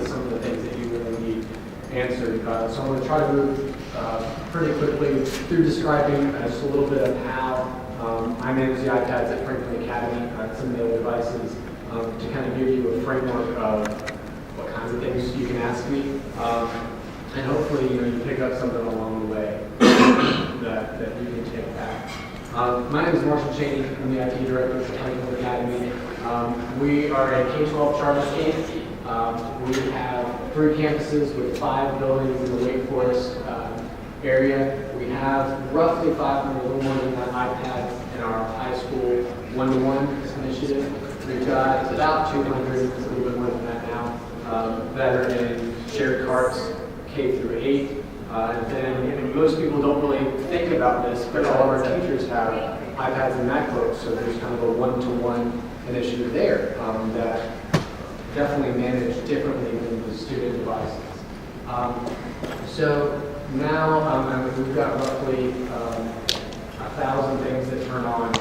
some of the things that you really need answered. So I'm going to try to move pretty quickly through describing just a little bit of how I manage the iPads at Franklin Academy, some of the other devices, to kind of give you a framework of what kinds of things you can ask me, and hopefully you pick up something along the way that you can take back. My name is Marshall Chaney. I'm the IT director for Franklin Academy. We are a K-12 charter school. We have 3 campuses with 5 buildings in the Wake Forest area. We have roughly 500, a little more than that, iPads in our high school one-to-one initiative. We've got about 200, it's a little bit more than that now, that are in shared carts, K through 8. And then most people don't really think about this, but all of our teachers have iPads and MacBooks, so there's kind of a one-to-one initiative there that definitely managed differently than the student devices. So now we've got roughly 1,000 things that turn on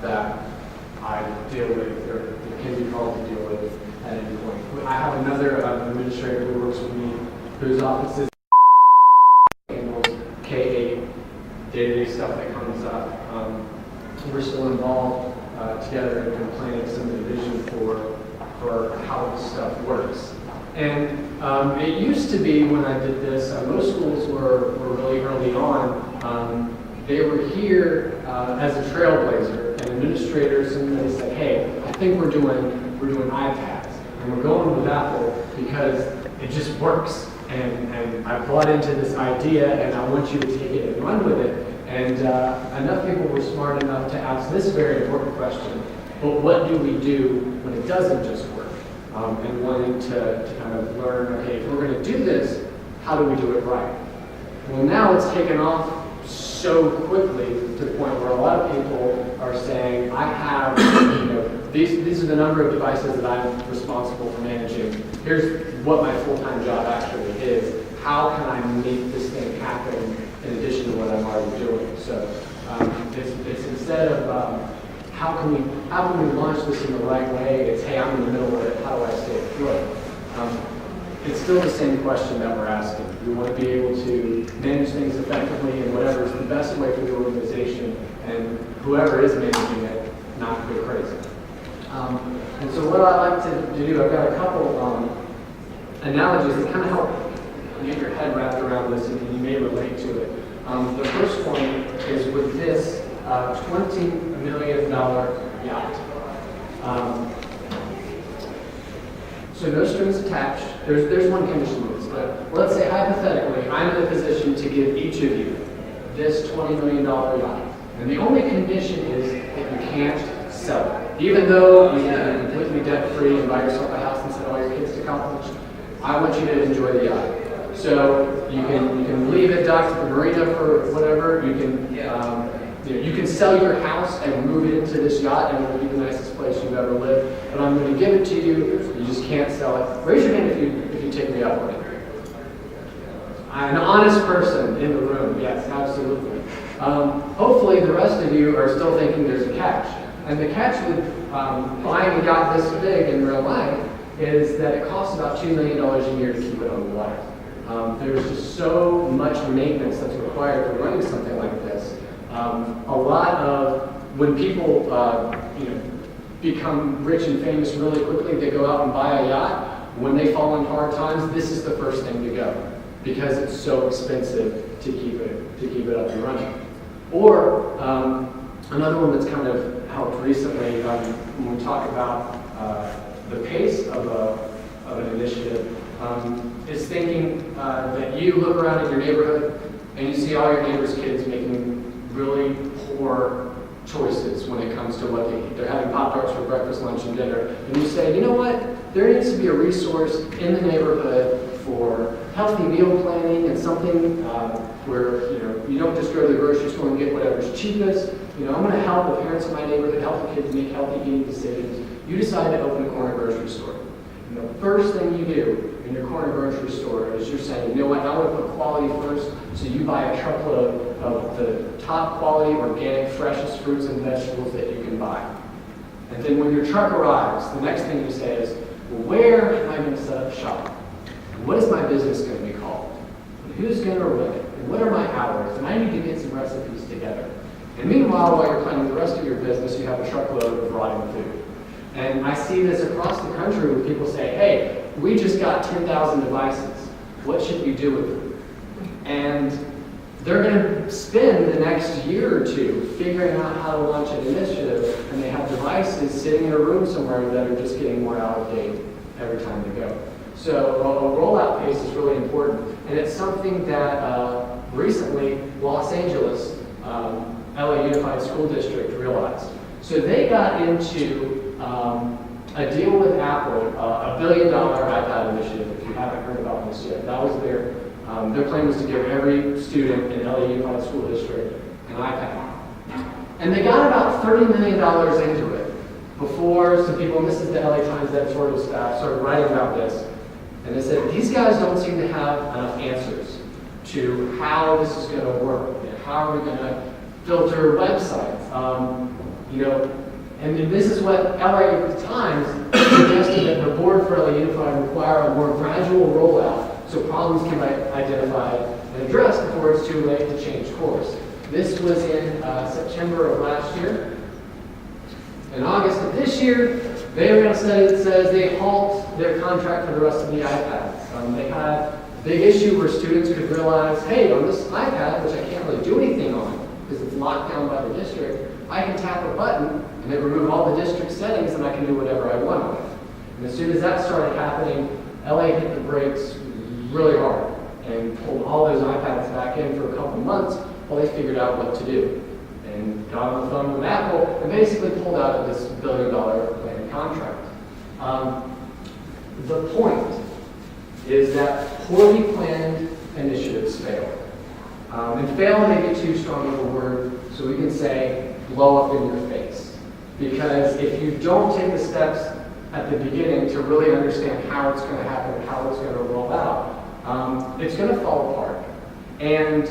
that I deal with, or can be called to deal with at any point. I have another administrator who works with me, whose office is handles K-8 day-to-day stuff that comes up. We're still involved together in planning some of the vision for how this stuff works. And it used to be when I did this, most schools were really early on. They were here as a trailblazer, and administrators, somebody said, hey, I think we're doing iPads, and we're going with Apple because it just works. And I bought into this idea, and I want you to take it and run with it. And enough people were smart enough to ask this very important question, but what do we do when it doesn't just work? And wanting to kind of learn, okay, if we're going to do this, how do we do it right? Well, now it's taken off so quickly to the point where a lot of people are saying, I have, these are the number of devices that I'm responsible for managing. Here's what my full-time job actually is. How can I make this thing happen in addition to what I'm already doing? So it's instead of how can we launch this in the right way? It's, hey, I'm in the middle of it. How do I stay afloat? It's still the same question that we're asking. We want to be able to manage things effectively in whatever is the best way for the organization, and whoever is managing it, not go crazy. And so what I like to do, I've got a couple analogies that kind of help get your head wrapped around this, and you may relate to it. The first one is with this $20 million yacht. So no strings attached. There's one condition to this, but let's say hypothetically, I'm in a position to give each of you this $20 million yacht. And the only condition is that you can't sell it. Even though you can be completely debt-free and buy yourself a house and send all your kids to college, I want you to enjoy the yacht. So you can leave it docked at the marina for whatever. You can sell your house and move it into this yacht, and it will be the nicest place you've ever lived. But I'm going to give it to you. You just can't sell it. Raise your hand if you take me up on it. I'm an honest person in the room. Yes, absolutely. Hopefully, the rest of you are still thinking there's a catch. And the catch with buying a yacht this big in real life is that it costs about $2 million a year to keep it on the water. There's just so much maintenance that's required for running something like this. A lot of when people become rich and famous really quickly, they go out and buy a yacht. When they fall in hard times, this is the first thing to go because it's so expensive to keep it up and running. Or another one that's kind of helped recently when we talk about the pace of an initiative is thinking that you look around in your neighborhood and you see all your neighbors' kids making really poor choices when it comes to what they eat. They're having Pop-Tarts for breakfast, lunch, and dinner. And you say, you know what? There needs to be a resource in the neighborhood for healthy meal planning and something where you don't just go to the grocery store and get whatever's cheapest. I'm going to help the parents in my neighborhood, help the kids make healthy eating decisions. You decide to open a corner grocery store. And the first thing you do in your corner grocery store is you're saying, you know what, I want to put quality first, so you buy a truckload of the top quality, organic, freshest fruits and vegetables that you can buy. And then when your truck arrives, the next thing you say is, well, where am I going to set up shop? What is my business going to be called? And who's going to run it? And what are my hours? And I need to get some recipes together. And meanwhile, while you're planning the rest of your business, you have a truckload of rotting food. And I see this across the country where people say, hey, we just got 10,000 devices. What should we do with them? And they're going to spend the next year or two figuring out how to launch an initiative, and they have devices sitting in a room somewhere that are just getting more out of date every time they go. So a rollout pace is really important, and it's something that recently Los Angeles, LA Unified School District realized. So they got into a deal with Apple, a $1 billion iPad initiative, if you haven't heard about this yet. That was their plan was to give every student in LA Unified School District an iPad. And they got about $30 million into it before some people, and this is the LA Times editorial staff, started writing about this. And they said, these guys don't seem to have enough answers to how this is going to work. You know, how are we going to filter websites? And this is what LA Times suggested that the board for LA Unified require a more gradual rollout so problems can be identified and addressed before it's too late to change course. This was in September of last year. In August of this year, they were going to say, it says they halt their contract for the rest of the iPads. They had a big issue where students could realize, hey, on this iPad, which I can't really do anything on because it's locked down by the district, I can tap a button and it remove all the district settings and I can do whatever I want on it. And as soon as that started happening, LA hit the brakes really hard and pulled all those iPads back in for a couple months while they figured out what to do. And got on the phone with Apple and basically pulled out of this $1 billion planned contract. The point is that poorly planned initiatives fail. And fail may be too strong of a word, so we can say blow up in your face. Because if you don't take the steps at the beginning to really understand how it's going to happen, how it's going to roll out, it's going to fall apart. And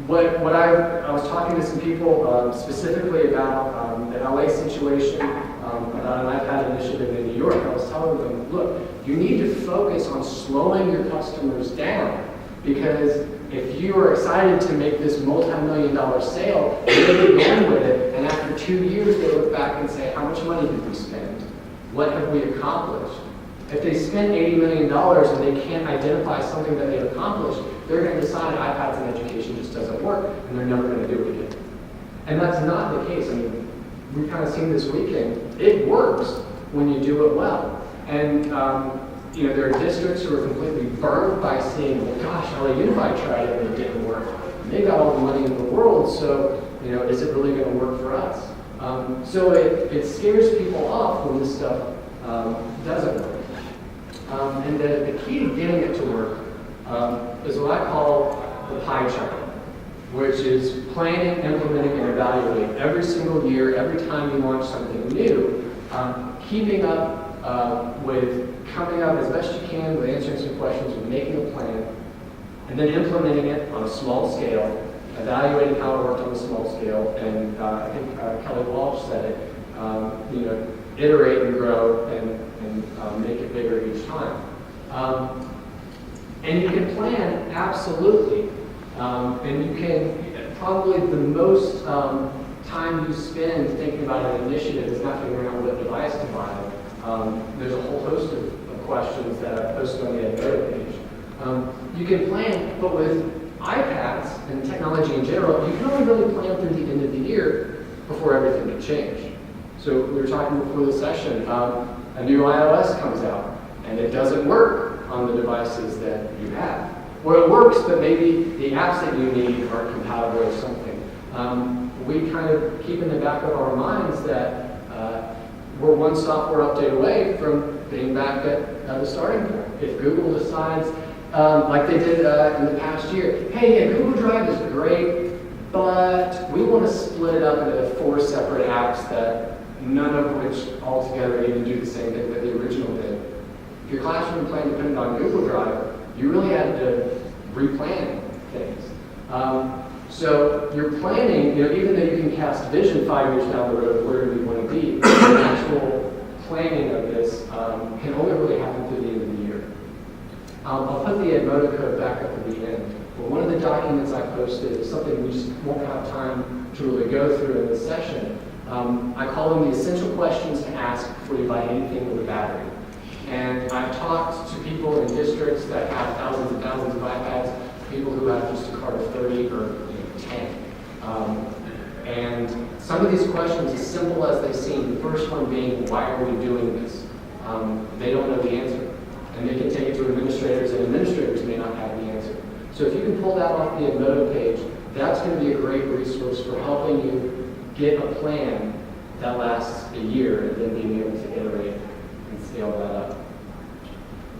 what I was talking to some people specifically about the LA situation, about an iPad initiative in New York. I was telling them, look, you need to focus on slowing your customers down, because if you are excited to make this multi-million-dollar sale, they're going with it, and after 2 years they look back and say, how much money did we spend? What have we accomplished? If they spend $80 million and they can't identify something that they've accomplished, they're going to decide iPads in education just doesn't work, and they're never going to do it again. And that's not the case. I mean, we've kind of seen this weekend, it works when you do it well. And there are districts who are completely burned by seeing, well, gosh, LA Unified tried it and it didn't work. They got all the money in the world, so is it really going to work for us? So it scares people off when this stuff doesn't work. And the key to getting it to work is what I call the pie chart, which is planning, implementing, and evaluating every single year, every time you launch something new, keeping up with coming up as best you can with answering some questions, with making a plan, and then implementing it on a small scale, evaluating how it worked on a small scale, and I think Kelly Walsh said it, iterate and grow and make it bigger each time. And you can plan, absolutely. And you can, probably the most time you spend thinking about an initiative is not figuring out what device to buy. There's a whole host of questions that I posted on the Edinburgh page. You can plan, but with iPads and technology in general, you can only really plan through the end of the year before everything can change. So we were talking before the session, a new iOS comes out, and it doesn't work on the devices that you have. Or it works, but maybe the apps that you need aren't compatible or something. We kind of keep in the back of our minds that we're one software update away from being back at the starting point. If Google decides, like they did in the past year, hey, yeah, Google Drive is great, but we want to split it up into 4 separate apps that none of which altogether even do the same thing that the original did. If your classroom plan depended on Google Drive, you really had to replan things. So you're planning, even though you can cast vision 5 years down the road, where do we want to be, the actual planning of this can only really happen through the end of the year. I'll put the Edmodo code back up at the end. But one of the documents I posted is something we just won't have time to really go through in this session. I call them the essential questions to ask before you buy anything with a battery. And I've talked to people in districts that have thousands and thousands of iPads, people who have just a cart of 30 or 10. And some of these questions, as simple as they seem, the first one being, why are we doing this? They don't know the answer. And they can take it to administrators, and administrators may not have the answer. So if you can pull that off the Edmodo page, that's going to be a great resource for helping you get a plan that lasts a year and then being able to iterate and scale that up.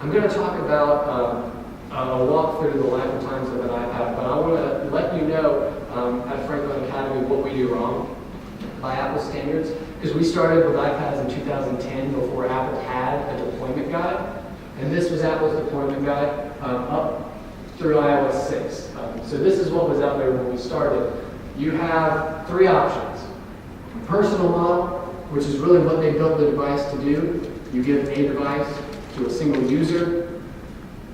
I'm going to talk about a walk through the life and times of an iPad, but I want to let you know at Franklin Academy what we do wrong by Apple standards, because we started with iPads in 2010 before Apple had a deployment guide, and this was Apple's deployment guide up through iOS 6. So this is what was out there when we started. You have 3 options. A personal model, which is really what they built the device to do. You give a device to a single user.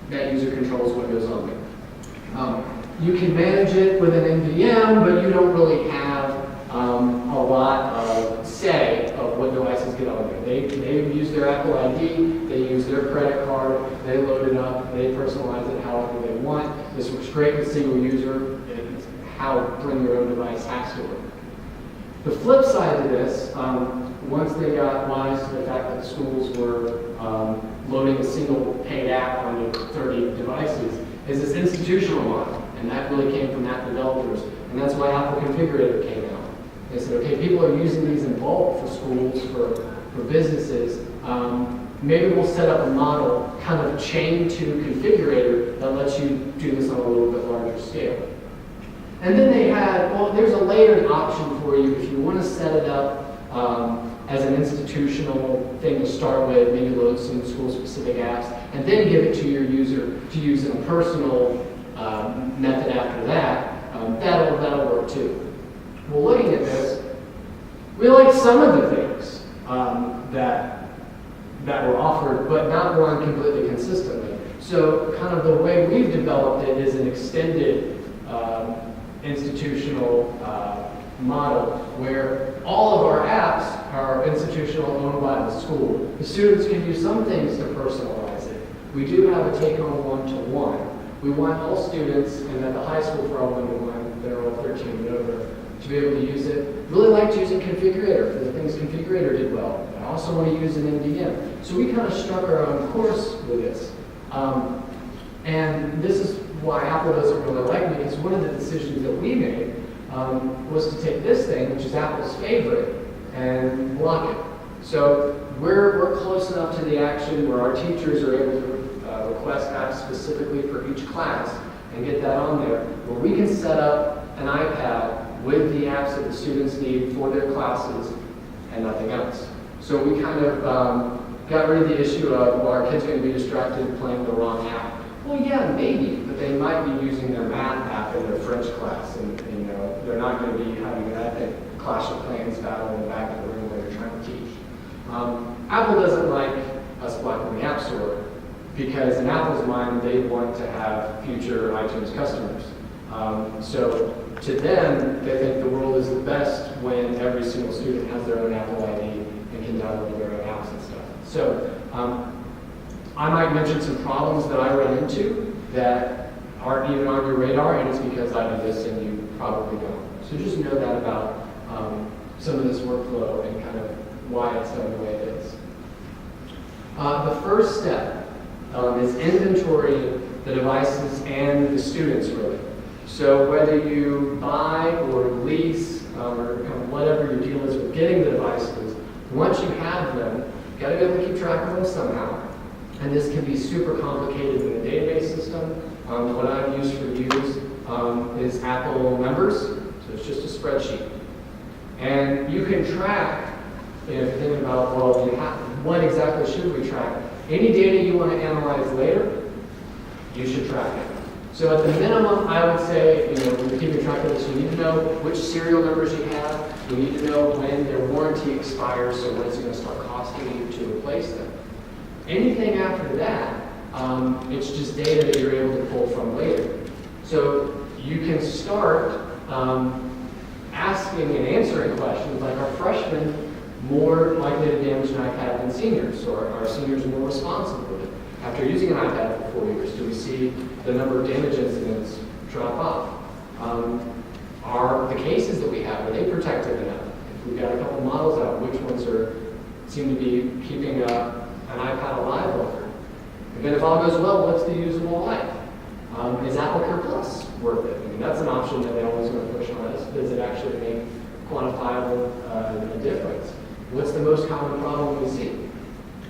That user controls what goes on there. You can manage it with an MVM, but you don't really have a lot of say of what devices get on there. They use their Apple ID, they use their credit card, they load it up, they personalize it however they want. This works great with single user, and how bring your own device has to work. The flip side to this, once they got wise to the fact that the schools were loading a single paid app onto 30 devices, is this institutional model. And that really came from app developers. And that's why Apple Configurator came out. They said, okay, people are using these in bulk for schools, for businesses. Maybe we'll set up a model kind of chained to Configurator that lets you do this on a little bit larger scale. And then they had, well, there's a layered option for you if you want to set it up as an institutional thing to start with, maybe load some school-specific apps, and then give it to your user to use in a personal method after that. That'll work too. Well, looking at this, we like some of the things that were offered, but not run completely consistently. So kind of the way we've developed it is an extended institutional model where all of our apps are institutional owned by the school. The students can do some things to personalize it. We do have a take-home one-to-one. We want all students, and at the high school for our one-to-one, they're all 13 and over, to be able to use it. Really liked using Configurator for the things Configurator did well. I also want to use an MDM. So we kind of struck our own course with this. And this is why Apple doesn't really like me, because one of the decisions that we made was to take this thing, which is Apple's favorite, and block it. So we're close enough to the action where our teachers are able to request apps specifically for each class and get that on there, where we can set up an iPad with the apps that the students need for their classes and nothing else. So we kind of got rid of the issue of, well, our kids going to be distracted playing the wrong app. Well, yeah, maybe, but they might be using their math app in their French class, and they're not going to be having an epic Clash of Clans battle in the back of the room where they're trying to teach. Apple doesn't like us blocking the App Store because in Apple's mind, they want to have future iTunes customers. So to them, they think the world is the best when every single student has their own Apple ID and can download their own apps and stuff. So I might mention some problems that I run into that aren't even on your radar, and it's because I do this and you probably don't. So just know that about some of this workflow and kind of why it's done the way it is. The first step is inventory the devices and the students, really. So whether you buy or lease or kind of whatever your deal is with getting the devices, once you have them, you've got to be able to keep track of them somehow. And this can be super complicated in the database system. What I've used for years is Apple Members, so it's just a spreadsheet. And you can track, if you're thinking about, well, what exactly should we track? Any data you want to analyze later, you should track it. So at the minimum, I would say, when you're keeping track of this, you need to know which serial numbers you have. You need to know when their warranty expires, so when it's going to start costing you to replace them. Anything after that, it's just data that you're able to pull from later. So you can start asking and answering questions like, are freshmen more likely to damage an iPad than seniors? Or are seniors more responsible with it? After using an iPad for 4 years, do we see the number of damage incidents drop off? Are the cases that we have, are they protected enough? If we've got a couple models out, which ones seem to be keeping an iPad alive longer? And then if all goes well, what's the usable life? Is Apple Care Plus worth it? I mean, that's an option that they always going to push on us. Does it actually make quantifiable a difference? What's the most common problem we see?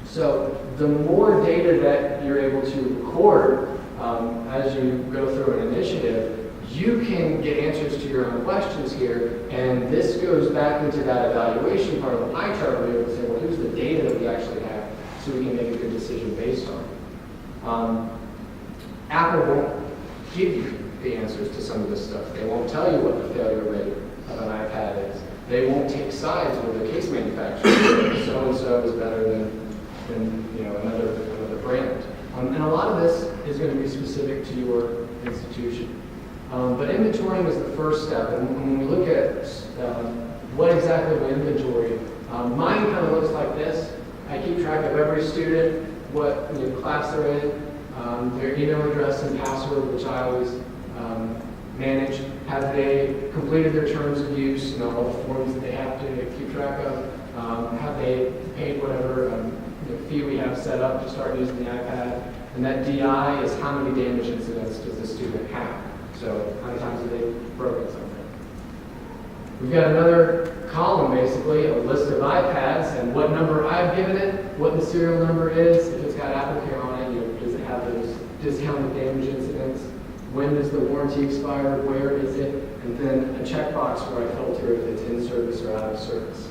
So the more data that you're able to record as you go through an initiative, you can get answers to your own questions here, and this goes back into that evaluation part of the pie chart where you're able to say, well, here's the data that we actually have, so we can make a good decision based on it. Apple won't give you the answers to some of this stuff. They won't tell you what the failure rate of an iPad is. They won't take sides with the case manufacturer. So-and-so is better than another brand. And a lot of this is going to be specific to your institution. But inventorying is the first step. And when we look at what exactly we inventory, mine kind of looks like this. I keep track of every student, what class they're in, their email address and password, which I always manage. Have they completed their terms of use, all the forms that they have to keep track of? Have they paid whatever fee we have set up to start using the iPad? And that DI is how many damage incidents does the student have? So how many times have they broken something? We've got another column, basically, a list of iPads and what number I've given it, what the serial number is, if it's got Apple Care on it, does it have those discounted damage incidents, when does the warranty expire, where is it, and then a checkbox where I filter if it's in service or out of service.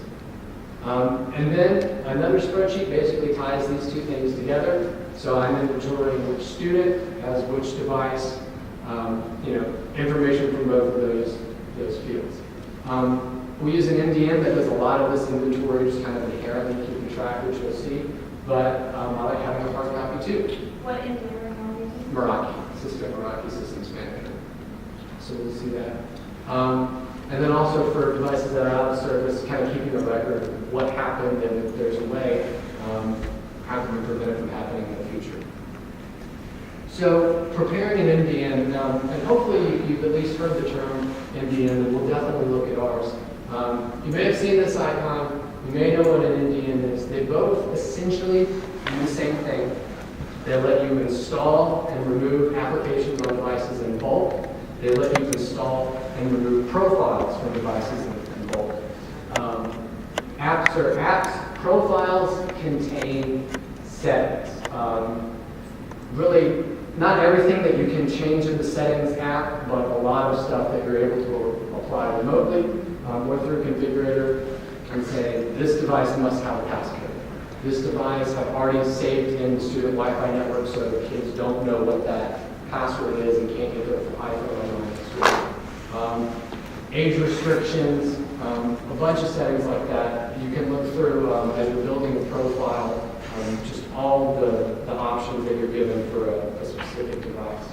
And then another spreadsheet basically ties these two things together. So I'm inventorying which student has which device, information from both of those fields. We use an NDM that does a lot of this inventory, just kind of inherently keeping track, which you'll see. But I like having a hard copy too. What NDM are you using? Meraki Systems Manager. So we'll see that. And then also for devices that are out of service, kind of keeping a record of what happened, and if there's a way, how can we prevent it from happening in the future. So preparing an MDN, and hopefully you've at least heard the term MDN, and we'll definitely look at ours. You may have seen this icon. You may know what an MDN is. They both essentially do the same thing. They let you install and remove applications on devices in bulk. They let you install and remove profiles from devices in bulk. Apps are apps. Profiles contain settings. Really, not everything that you can change in the settings app, but a lot of stuff that you're able to apply remotely or through a configurator and say, this device must have a passcode. This device I've already saved in the student Wi-Fi network so the kids don't know what that password is and can't get their iPhone on the school. Age restrictions, a bunch of settings like that. You can look through as you're building a profile, just all the options that you're given for a specific device.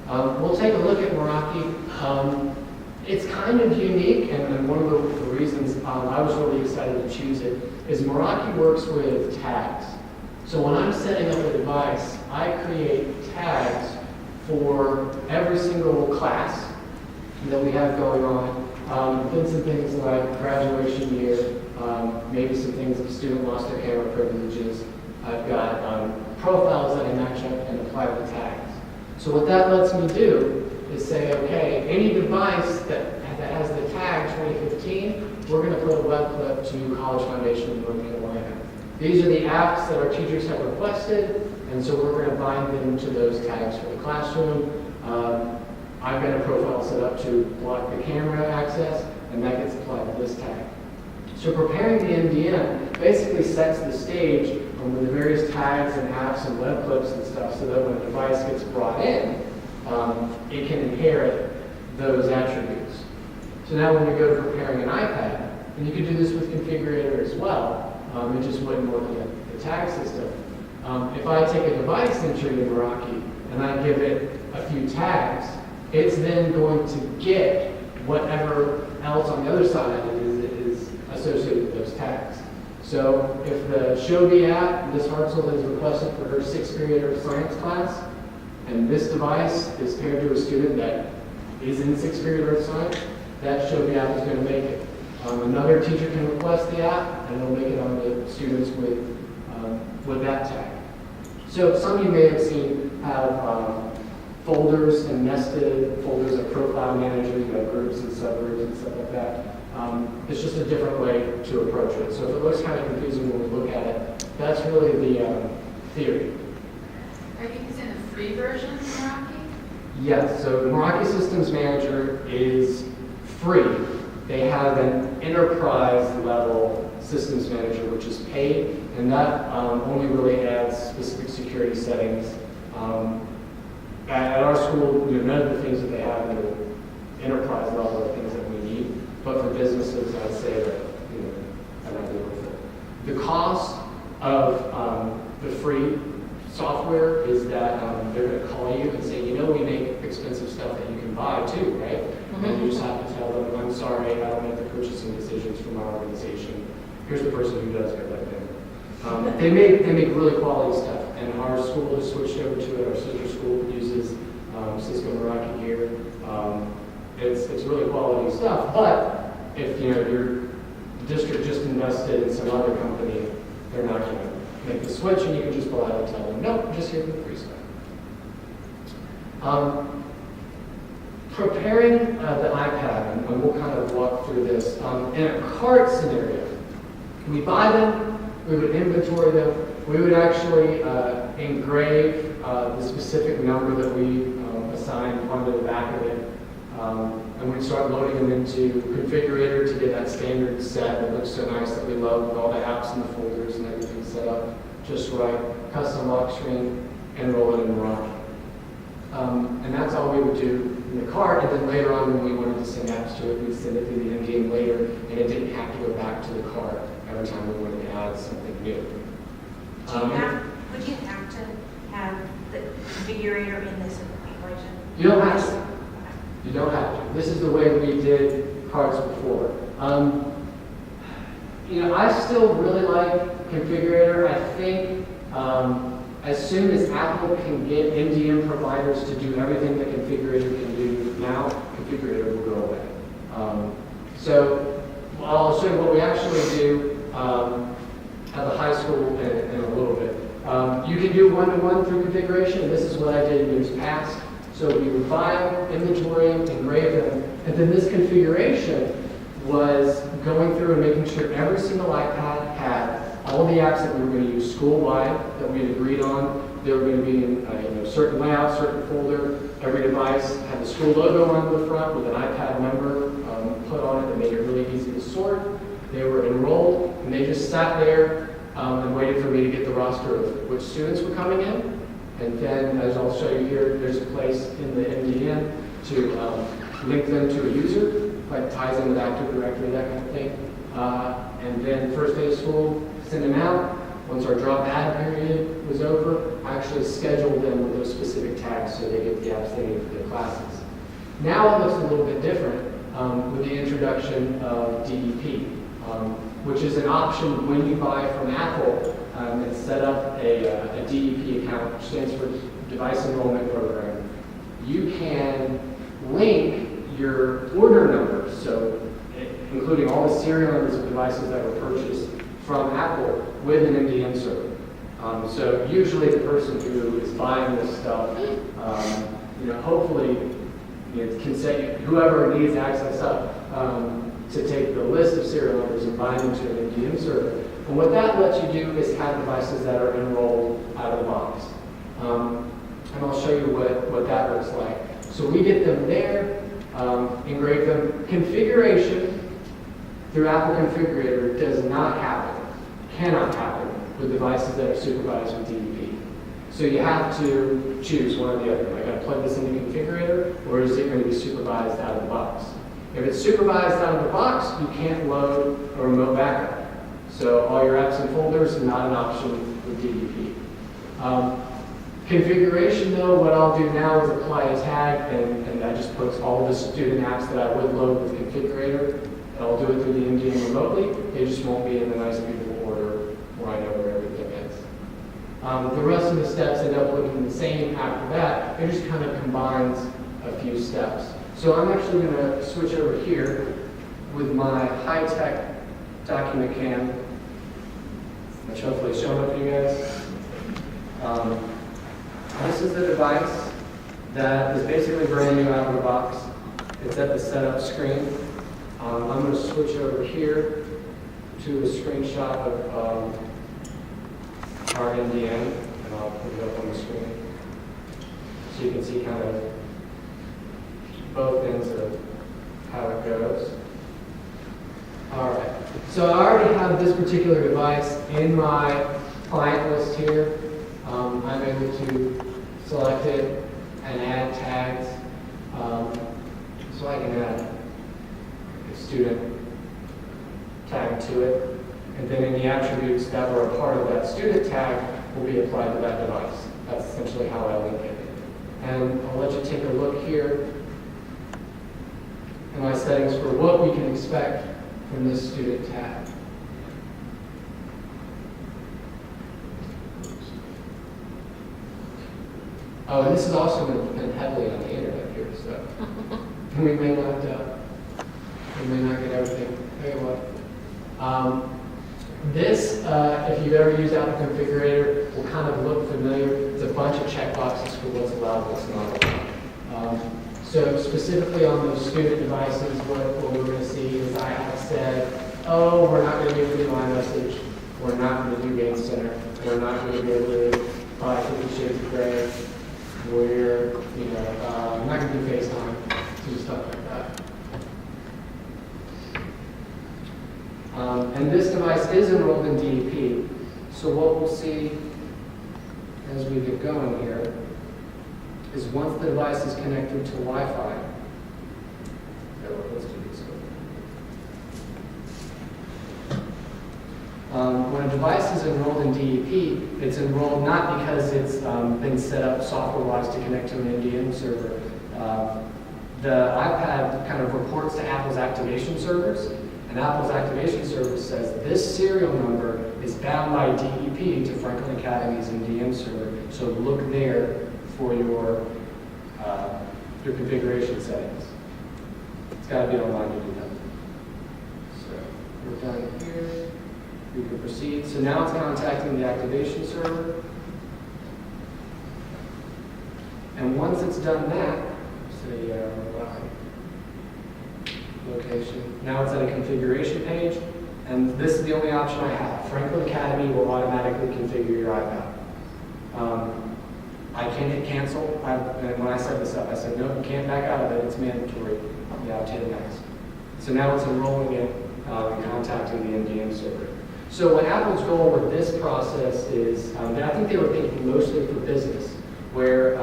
We'll take a look at Meraki. It's kind of unique, and one of the reasons I was really excited to choose it is Meraki works with tags. So when I'm setting up a device, I create tags for every single class that we have going on. Then some things like graduation year, maybe some things if a student lost their camera privileges. I've got profiles that I match up and apply the tags. So what that lets me do is say, okay, any device that has the tag 2015, we're going to put a web clip to College Foundation of North Carolina. These are the apps that our teachers have requested, and so we're going to bind them to those tags for the classroom. I've got a profile set up to block the camera access, and that gets applied to this tag. So preparing the MDM basically sets the stage with the various tags and apps and web clips and stuff so that when a device gets brought in, it can inherit those attributes. So now when we go to preparing an iPad, and you could do this with Configurator as well, it just wouldn't work in the tag system. If I take a device entry in Meraki and I give it a few tags, it's then going to get whatever else on the other side is associated with those tags. So if the Shobi app, Ms. Hartzell has requested for her 6th period of science class, and this device is paired to a student that is in 6th period of science, that Shobi app is going to make it. Another teacher can request the app, and it'll make it on the students with that tag. So some of you may have seen have folders and nested folders like profile managers, you have groups and subgroups and stuff like that. It's just a different way to approach it. So if it looks kind of confusing when we look at it, that's really the theory. Are you using the free version of Meraki? Yes, so the Meraki Systems Manager is free. They have an enterprise level systems manager, which is paid, and that only really adds specific security settings. At our school, none of the things that they have in the enterprise level are things that we need, but for businesses, I'd say that I don't deal with it. The cost of the free software is that they're going to call you and say, we make expensive stuff that you can buy too, right? And you just have to tell them, I'm sorry, I don't make the purchasing decisions for my organization. Here's the person who does get that thing. They make really quality stuff, and our school has switched over to it. Our sister school uses Cisco Meraki here. It's really quality stuff, but if your district just invested in some other company, they're not going to make the switch, and you can just go out and tell them, nope, I'm just here for the free stuff. Preparing the iPad, and we'll kind of walk through this. In a cart scenario, we buy them, we would inventory them, we would actually engrave the specific number that we assign onto the back of it, and we'd start loading them into Configurator to get that standard set that looks so nice that we love with all the apps and the folders and everything set up just right, custom lock screen, and roll it in Meraki. And that's all we would do in the cart, and then later on when we wanted to send apps to it, we'd send it through the end game later, and it didn't have to go back to the cart every time we wanted to add something new. Would you have to have the configurator in this equation? You don't have to. You don't have to. This is the way we did carts before. I still really like Configurator. I think as soon as Apple can get MDM providers to do everything that Configurator can do now, Configurator will go away. So I'll show you what we actually do at the high school in a little bit. You can do one-to-one through configuration, and this is what I did in years past. So we would buy them, inventory them, engrave them, and then this configuration was going through and making sure every single iPad had all the apps that we were going to use school-wide that we had agreed on. They were going to be in certain layout, certain folder. Every device had the school logo on the front with an iPad number put on it that made it really easy to sort. They were enrolled, and they just sat there and waited for me to get the roster of which students were coming in. And then, as I'll show you here, there's a place in the MDM to link them to a user, like ties in with Active Directory, that kind of thing. And then first day of school, send them out. Once our drop add period was over, I actually scheduled them with those specific tags so they get the apps they need for their classes. Now it looks a little bit different with the introduction of DEP, which is an option when you buy from Apple and set up a DEP account, which stands for Device Enrollment Program. You can link your order numbers, so including all the serial numbers of devices that were purchased from Apple with an MDM server. So usually the person who is buying this stuff, hopefully can say whoever needs access up to take the list of serial numbers and bind them to an MDM server. And what that lets you do is have devices that are enrolled out of the box. And I'll show you what that looks like. So we get them there, engrave them. Configuration through Apple Configurator does not happen, cannot happen with devices that are supervised with DEP. So you have to choose one or the other. Am I going to plug this in the configurator, or is it going to be supervised out of the box? If it's supervised out of the box, you can't load a remote backup. So all your apps and folders are not an option with DDP. Configuration though, what I'll do now is apply a tag, and that just puts all the student apps that I would load with configurator. And I'll do it through the MDM remotely. They just won't be in the nice beautiful order where I know where everything is. The rest of the steps end up looking the same after that. It just kind of combines a few steps. So I'm actually going to switch over here with my high-tech document cam, which hopefully is showing up for you guys. This is the device that is basically brand new out of the box. It's at the setup screen. I'm going to switch over here to a screenshot of our MDM, and I'll put it up on the screen so you can see kind of both ends of how it goes. All right, so I already have this particular device in my client list here. I'm able to select it and add tags. So I can add a student tag to it. And then in the attributes that were a part of that student tag will be applied to that device. That's essentially how I link it. And I'll let you take a look here in my settings for what we can expect from this student tag. Oh, and this is also going to depend heavily on the internet here, so we may not get everything. Tell you what, this, if you've ever used Apple Configurator, will kind of look familiar. It's a bunch of checkboxes for what's allowed, what's not allowed. So specifically on those student devices, what we're going to see is I have said, oh, we're not going to be able to do iMessage, we're not going to do Game Center, we're not going to be able to buy 50 Shades of Grey. We're, I'm not going to do FaceTime, so just stuff like that. And this device is enrolled in DEP. So what we'll see as we get going here is once the device is connected to Wi-Fi, let's do this. When a device is enrolled in DEP, it's enrolled not because it's been set up software-wise to connect to an MDM server. The iPad kind of reports to Apple's activation servers, and Apple's activation server says this serial number is bound by DEP to Franklin Academy's MDM server, so look there for your configuration settings. It's got to be online to do that. So we're done here. We can proceed. So now it's contacting the activation server. And once it's done that, say location. Now it's at a configuration page, and this is the only option I have. Franklin Academy will automatically configure your iPad. I can hit cancel. And when I set this up, I said, no, you can't back out of it. It's mandatory. You have to hit next. So now it's enrolling it and contacting the MDM server. So what Apple's goal with this process is, and I think they were thinking mostly for business, where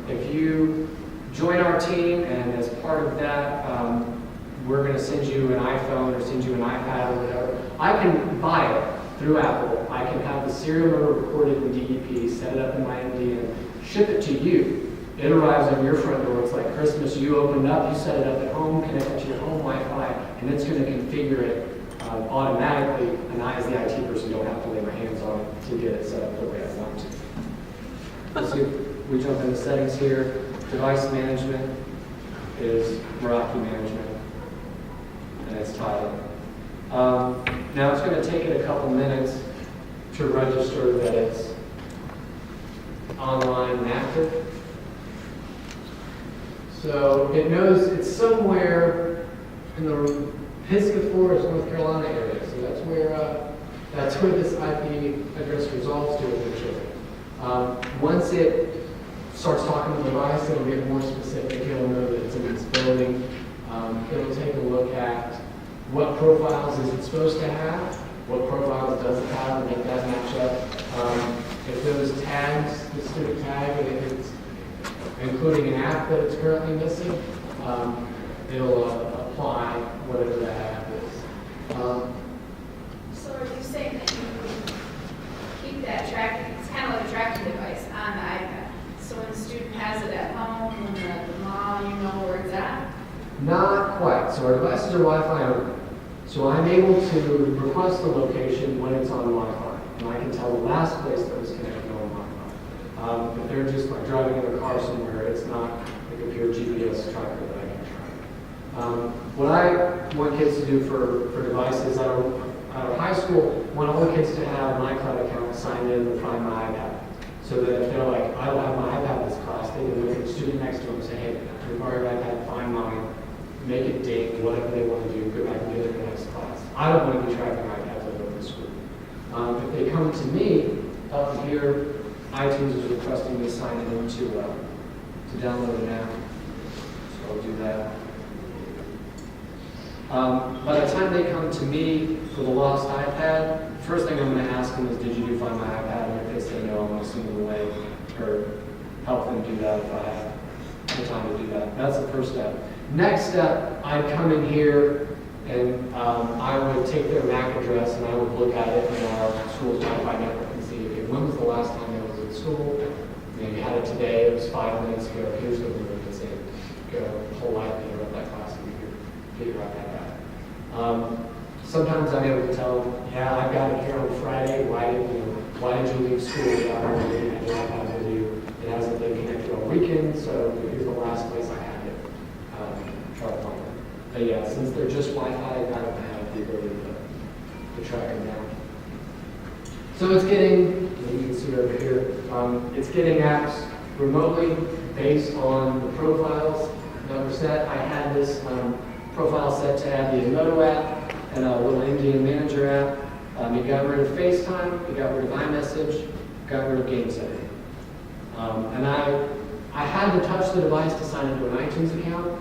if you join our team and as part of that, we're going to send you an iPhone or send you an iPad or whatever, I can buy it through Apple. I can have the serial number recorded in DEP, set it up in my MDM, ship it to you. It arrives on your front door. It's like Christmas. You open it up, you set it up at home, connect it to your home Wi-Fi, and it's going to configure it automatically, and I, as the IT person, don't have to lay my hands on it to get it set up the way I want to. Let's see, we jump into settings here. Device management is Meraki management, and it's titled. Now it's going to take it a couple minutes to register that it's online and active. So it knows it's somewhere in the Pisgah Forest, North Carolina area. So that's where this IP address resolves to eventually. Once it starts talking to the device, it'll get more specific. It'll know that it's in this building. It'll take a look at what profiles is it supposed to have, what profiles does it have, and make that match up. if those tags, the student tag, and if it's including an app that it's currently missing, it'll apply whatever that app is. So are you saying that you keep that tracking, it's kind of like a tracking device on the iPad? So when the student has it at home, when the mom, you know where it's at? Not quite. So our devices are Wi-Fi only. So I'm able to request the location when it's on Wi-Fi. And I can tell the last place that was connected on Wi-Fi. If they're just like driving in a car somewhere, it's not like a pure GPS tracker that I can track. What I want kids to do for devices out of high school, I want all the kids to have an iCloud account signed in and find my iPad. So that if they're like, I don't have my iPad this class, they can look at the student next to them and say, hey, can you borrow your iPad, find mine, make it ding, whatever they want to do, go back and get it in the next class. I don't want to be tracking iPads all over the school. If they come to me, up here, iTunes is requesting me sign in to download an app. So I'll do that. By the time they come to me for the lost iPad, first thing I'm going to ask them is, did you find my iPad? And if they say no, I'm going to send them away or help them do that if I have the time to do that. That's the first step. Next step, I'd come in here and I would take their MAC address and I would look at it in our school's Wi-Fi network and see, okay, when was the last time I was at school? You know, you had it today, it was 5 minutes ago, here's the room it's in. Go whole life and interrupt that class and get your iPad back. Sometimes I'm able to tell them, yeah, I got it here on Friday, why did you leave school without having your iPad with you? It hasn't been connected all weekend, so here's the last place I had it. Try to find it. But yeah, since they're just Wi-Fi, I don't have the ability to track them down. So it's getting, you can see over here, it's getting apps remotely based on the profiles that were set. I had this profile set to add the Emoto app and a little Indian Manager app. It got rid of FaceTime, it got rid of iMessage, got rid of Game Setting. And I had to touch the device to sign into an iTunes account.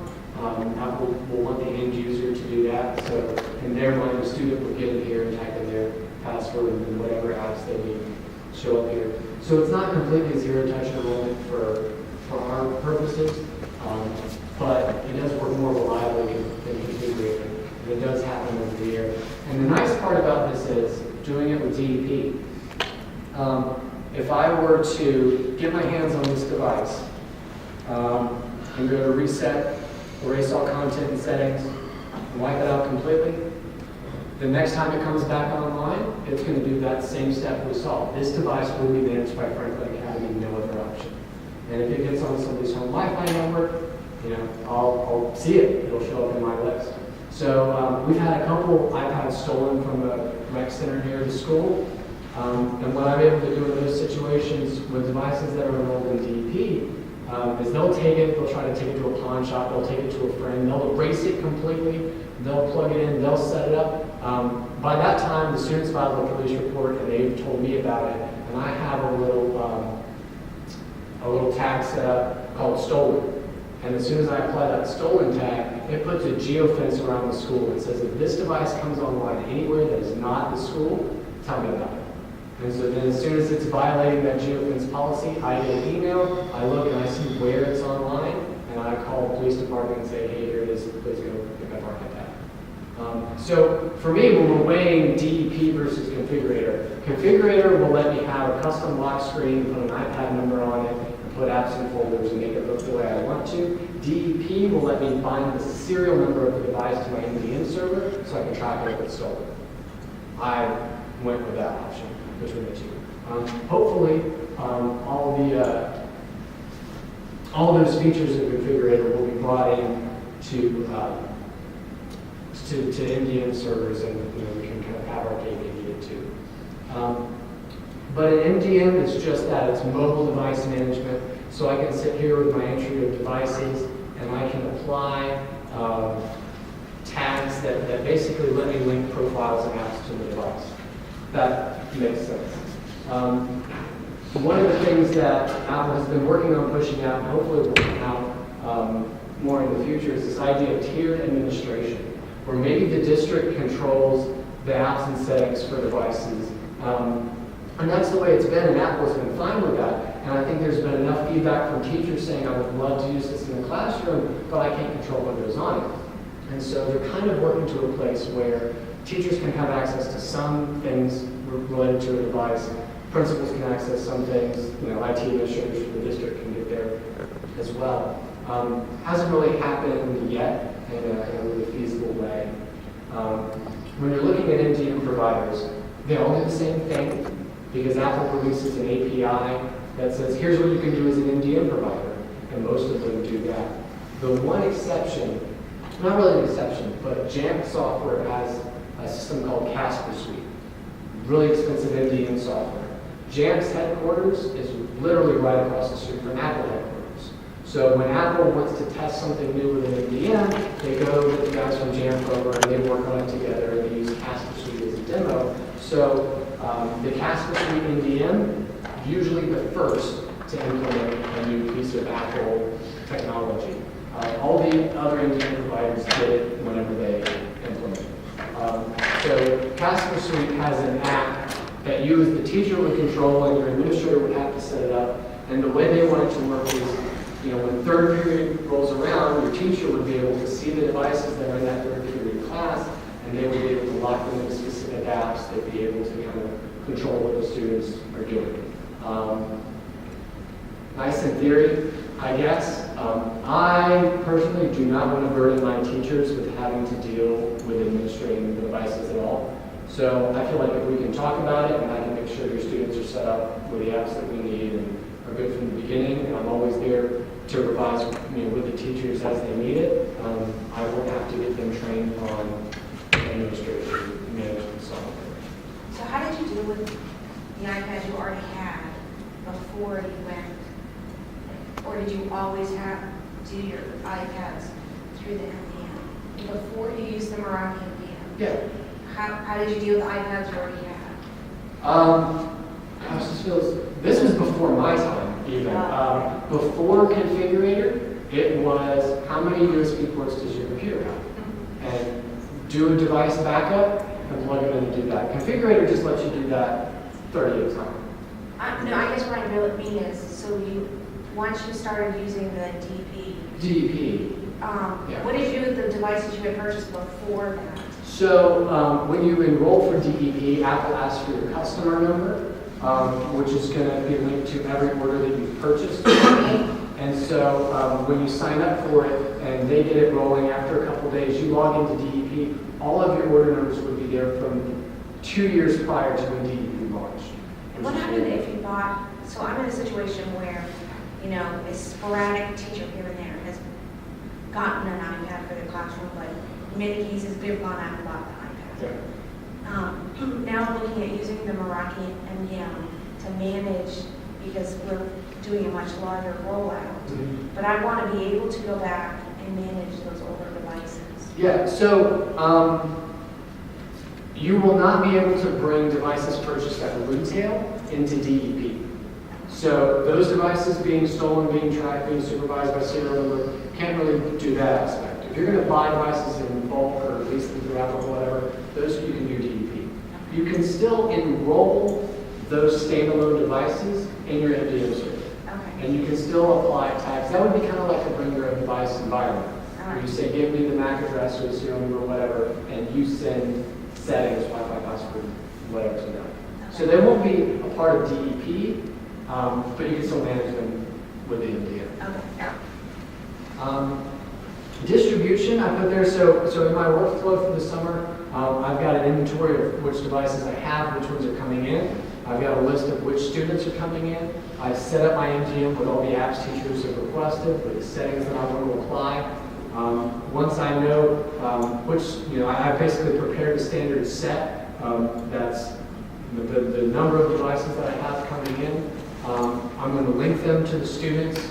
Apple will want the end user to do that. So in their mind, the student will get in here and type in their password and whatever apps they need show up here. So it's not completely zero-touch enrollment for our purposes, but it does work more reliably than configuration. It does happen over the air. And the nice part about this is doing it with DEP. If I were to get my hands on this device and go to reset, erase all content and settings, and wipe it out completely, the next time it comes back online, it's going to do that same step we saw. This device will be managed by Franklin Academy, no other option. And if it gets on somebody's home Wi-Fi network, I'll see it. It'll show up in my list. So we've had a couple iPads stolen from the rec center near the school. And what I'm able to do in those situations with devices that are enrolled in DEP is they'll take it, they'll try to take it to a pawn shop, they'll take it to a friend, they'll erase it completely, they'll plug it in, they'll set it up. By that time, the students filed a police report and they've told me about it. And I have a little tag set up called stolen. And as soon as I apply that stolen tag, it puts a geofence around the school and says if this device comes online anywhere that is not the school, tell me about it. And so then as soon as it's violating that geofence policy, I get an email, I look and I see where it's online, and I call the police department and say, hey, here it is, please go pick up our iPad. So for me, when we're weighing DEP versus configurator, configurator will let me have a custom lock screen, put an iPad number on it, and put apps in folders and make it look the way I want to. DEP will let me find the serial number of the device to my MDM server so I can track it if it's stolen. I went with that option between the two. Hopefully, all those features in configurator will be brought in to MDM servers, and we can kind of have our cake and eat it too. But an MDM is just that, it's mobile device management. So I can sit here with my entry of devices and I can apply tags that basically let me link profiles and apps to the device. That makes sense. One of the things that Apple has been working on pushing out, and hopefully will come out more in the future, is this idea of tiered administration, where maybe the district controls the apps and settings for devices. And that's the way it's been, and Apple's been fine with that. And I think there's been enough feedback from teachers saying, I would love to use this in the classroom, but I can't control what goes on it. And so they're kind of working to a place where teachers can have access to some things related to a device, principals can access some things, IT administrators for the district can get there as well. Hasn't really happened yet in a really feasible way. When you're looking at MDM providers, they all do the same thing because Apple releases an API that says, here's what you can do as an MDM provider, and most of them do that. The one exception, not really an exception, but Jamf software has a system called Casper Suite, really expensive MDM software. Jamf's headquarters is literally right across the street from Apple headquarters. So when Apple wants to test something new with an MDM, they go with the guys from Jamf over and they work on it together and they use Casper Suite as a demo. So the Casper Suite MDM, usually the first to implement a new piece of Apple technology. All the other MDM providers did it whenever they implement. So Casper Suite has an app that you as the teacher would control and your administrator would have to set it up. And the way they want it to work is, when third period rolls around, your teacher would be able to see the devices that are in that third period class, and they would be able to lock them into specific apps. They'd be able to kind of control what the students are doing. Nice in theory, I guess. I personally do not want to burden my teachers with having to deal with administrating the devices at all. So I feel like if we can talk about it and I can make sure your students are set up with the apps that we need and are good from the beginning, and I'm always there to revise with the teachers as they need it, I won't have to get them trained on administration management software. So how did you deal with the iPads you already had before you went? Or did you always do your iPads through the MDM before you used the Meraki MDM? Yeah. How did you deal with the iPads you already had? Gosh, this was before my time even. Before Configurator, it was how many USB ports does your computer have? And do a device backup and plug it in and do that. Configurator just lets you do that 30 at a time. No, I guess what I really mean is, so once you started using the DEP. what did you do with the devices you had purchased before that? So when you enroll for DEP, Apple asks for your customer number, which is going to be linked to every order that you've purchased. And so when you sign up for it and they get it rolling after a couple days, you log into DEP, all of your order numbers would be there from 2 years prior to when DEP launched. And what happened if you bought, so I'm in a situation where, a sporadic teacher here and there has gotten an iPad for their classroom, but in many cases, they've gone out and bought the iPad. Yeah. Now I'm looking at using the Meraki MDM to manage, because we're doing a much larger rollout. But I want to be able to go back and manage those older devices. Yeah, so you will not be able to bring devices purchased at retail into DEP. So those devices being stolen, being tracked, being supervised by serial number, can't really do that aspect. If you're going to buy devices in bulk or lease them through Apple or whatever, those you can do DEP. You can still enroll those standalone devices in your MDM server. Okay. And you can still apply tags. That would be kind of like a bring your own device environment. Where you say, give me the MAC address or the serial number or whatever, and you send settings, Wi-Fi password, whatever to them. So they won't be a part of DEP, but you can still manage them with the MDM. Okay. Distribution, I put there, so in my workflow for the summer, I've got an inventory of which devices I have, which ones are coming in. I've got a list of which students are coming in. I set up my MDM with all the apps teachers have requested, with the settings that I want to apply. Once I know which, I basically prepared a standard set. That's the number of devices that I have coming in. I'm going to link them to the students.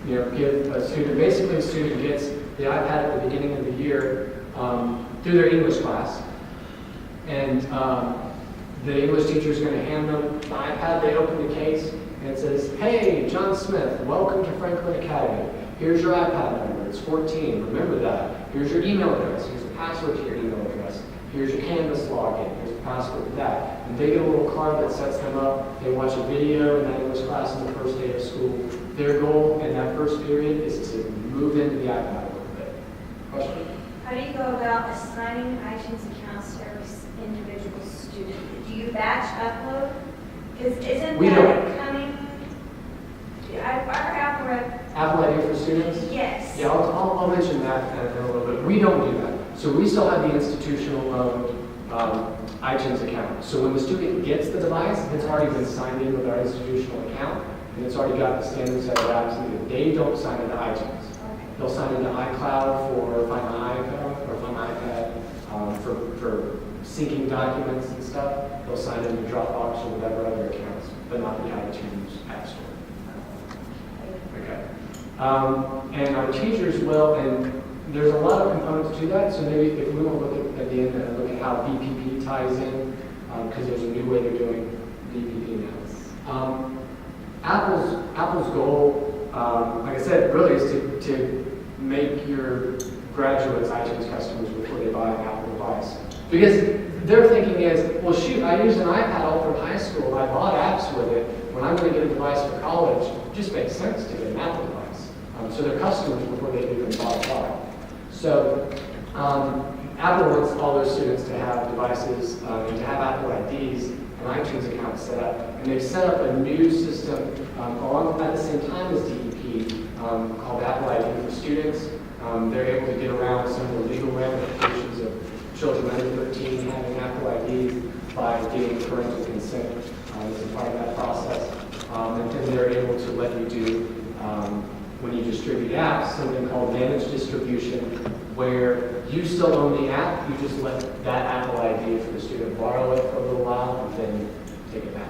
Give a student, basically a student gets the iPad at the beginning of the year through their English class. And the English teacher is going to hand them the iPad. They open the case and it says, hey, John Smith, welcome to Franklin Academy. Here's your iPad number. It's 14. Remember that. Here's your email address. Here's a password to your email address. Here's your Canvas login, here's the password to that. And they get a little card that sets them up, they watch a video in that English class on the first day of school. Their goal in that first period is to move into the iPad a little bit. Question? How do you go about assigning iTunes accounts to every individual student? Do you batch upload? Because isn't We that don't. coming? Our Apple Rep, Apple ID for students? yes. Yeah, I'll mention that in a little bit. We don't do that. So we still have the institutional owned iTunes account. So when the student gets the device, it's already been signed in with our institutional account, and it's already got the standard set of apps needed. They don't sign into iTunes. Okay. They'll sign into iCloud for Find My iPad or Find My iPad for syncing documents and stuff. They'll sign into Dropbox or whatever other accounts, but not the iTunes App Store. Okay. And our teachers will, and there's a lot of components to that, so maybe if we want to look at the end and look at how BPP ties in, because there's a new way they're doing BPP now. Apple's goal, like I said, really is to make your graduates iTunes customers before they buy an Apple device. Because their thinking is, well, shoot, I used an iPad all through high school, I bought apps with it. When I'm going to get a device for college, it just makes sense to get an Apple device. So they're customers before they even buy a product. So Apple wants all their students to have devices and to have Apple IDs and iTunes accounts set up. And they've set up a new system along at the same time as DEP called Apple ID for students. They're able to get around some of the legal ramifications of children under 13 having Apple IDs by getting parental consent as a part of that process. And then they're able to let you do, when you distribute apps, something called managed distribution, where you still own the app, you just let that Apple ID for the student borrow it for a little while and then take it back.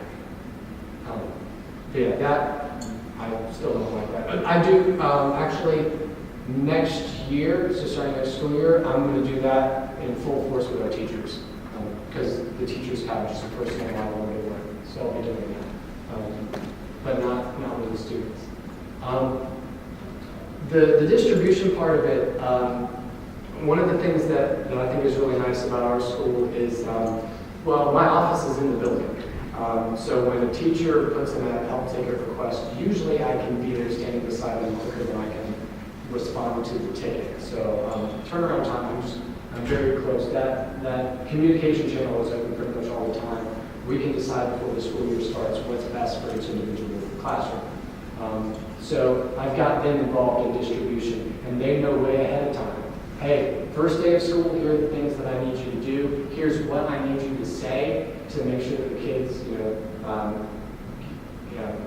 But yeah, that, I still don't like that. But I do, actually, next year, so starting next school year, I'm going to do that in full force with our teachers. Because the teachers have just a personal level where they work. So I'll be doing that. But not with the students. The distribution part of it, one of the things that I think is really nice about our school is, well, my office is in the building. So when a teacher puts in a help ticket request, usually I can be there standing beside them quicker than I can respond to the ticket. So turnaround time, I'm very close. That communication channel is open pretty much all the time. We can decide before the school year starts what's best for each individual classroom. So I've got them involved in distribution, and they know way ahead of time. Hey, first day of school, here are the things that I need you to do. Here's what I need you to say to make sure that the kids,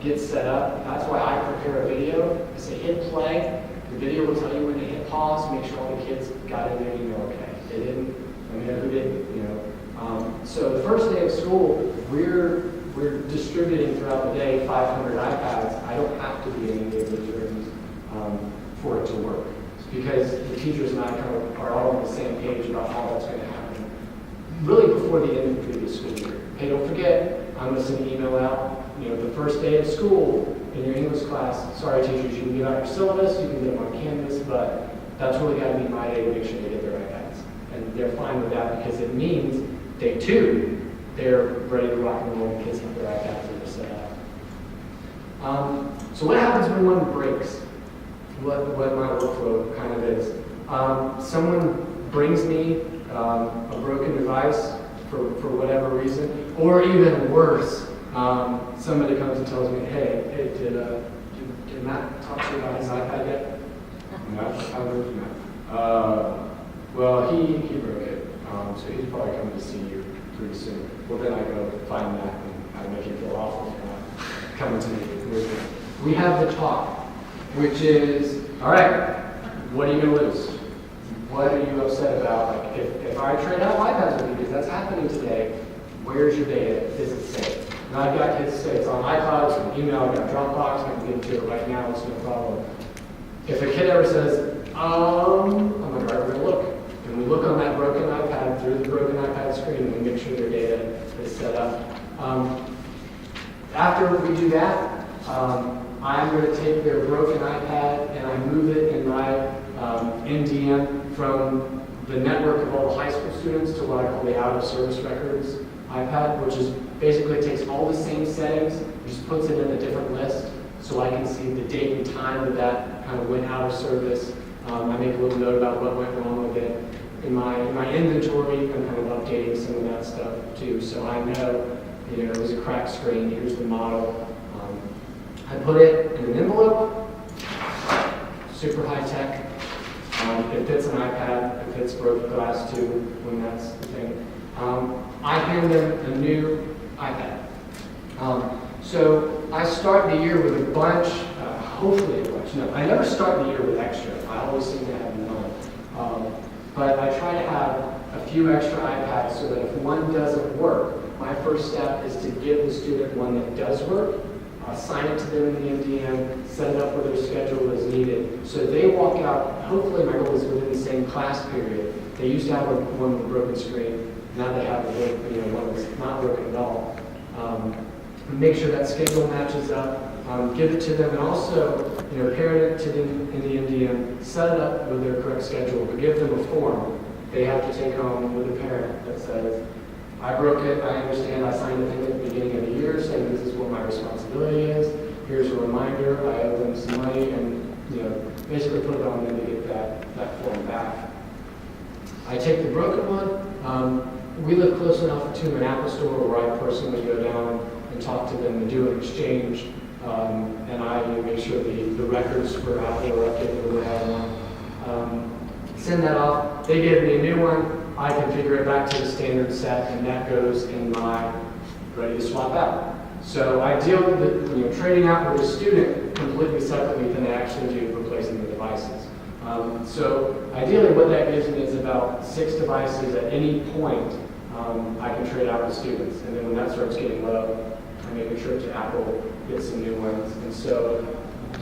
get set up. That's why I prepare a video. I say hit play. The video will tell you when to hit pause. Make sure all the kids got in there. You know, okay, they didn't. I mean, who didn't? So the first day of school, we're distributing throughout the day 500 iPads. I don't have to be in any of those rooms for it to work. It's because the teachers and I are all on the same page about how that's going to happen, really before the end of the previous school year. Hey, don't forget, I'm going to send an email out, the first day of school in your English class. Sorry, teachers, you can get out your syllabus, you can get them on Canvas, but that's really got to be my day to make sure they get their iPads. And they're fine with that because it means day 2, they're ready to rock and roll and kids have their iPads and they're set up. So what happens when one breaks? What my workflow kind of is. Someone brings me a broken device for whatever reason, or even worse, somebody comes and tells me, hey, did Matt talk to you about his iPad yet? No, I don't know. Well, he broke it, so he's probably coming to see you pretty soon. Well, then I go find Matt and I make him feel awful for not coming to me. We have the talk, which is, all right, what are you going to lose? What are you upset about? Like, if I trade out iPads with you, because that's happening today, where's your data? Is it safe? And I've got kids say it's on iCloud, it's on email, I've got Dropbox, I can get to it right now, it's no problem. If a kid ever says, I'm like, all right, we're going to look. And we look on that broken iPad, through the broken iPad screen, and we make sure their data is set up. After we do that, I'm going to take their broken iPad and I move it in my MDM from the network of all the high school students to what I call the out-of-service records iPad, which is basically takes all the same settings, just puts it in a different list, so I can see the date and time that that kind of went out of service. I make a little note about what went wrong with it. In my inventory, I'm kind of updating some of that stuff too, so I know, you know, it was a cracked screen, here's the model. I put it in an envelope, super high tech. It fits an iPad, it fits broken glass too, when that's the thing. I hand them a new iPad. So I start the year with a bunch, hopefully a bunch. No, I never start the year with extra. I always seem to have none. But I try to have a few extra iPads so that if one doesn't work, my first step is to give the student one that does work, assign it to them in the MDM, set it up with their schedule as needed. So they walk out, hopefully my goal is within the same class period. They used to have one with a broken screen, now they have one that's not broken at all. Make sure that schedule matches up, give it to them, and also parent it to them in the MDM, set it up with their correct schedule, but give them a form they have to take home with the parent that says, I broke it, I understand, I signed a thing at the beginning of the year saying this is what my responsibility is. Here's a reminder, I owe them some money, and basically put it on them to get that form back. I take the broken one. We live close enough to an Apple store where I personally go down and talk to them and do an exchange, and I make sure the records for Apple are updated the way I want. Send that off. They give me a new one. I configure it back to the standard set, and that goes in my ready to swap out. So I deal with trading out with a student completely separately than I actually do replacing the devices. So ideally what that gives me is about 6 devices at any point I can trade out with students. And then when that starts getting low, I make a trip to Apple, get some new ones. And so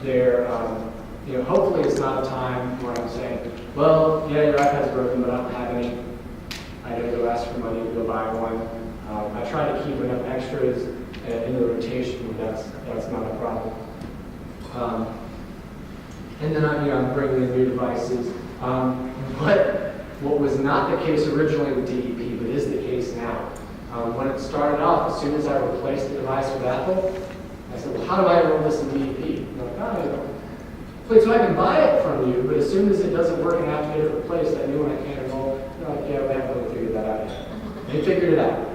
they're, hopefully it's not a time where I'm saying, well, yeah, your iPad's broken, but I don't have any. I gotta go ask for money to go buy one. I try to keep enough extras in the rotation where that's not a problem. And then I'm bringing in new devices. But what was not the case originally with DEP, but is the case now. When it started off, as soon as I replaced the device with Apple, I said, well, how do I enroll this in DEP? And they're like, wait, so I can buy it from you, but as soon as it doesn't work and I have to get it replaced, that new one I can't enroll. They're like, yeah, we haven't really figured that out yet. They figured it out.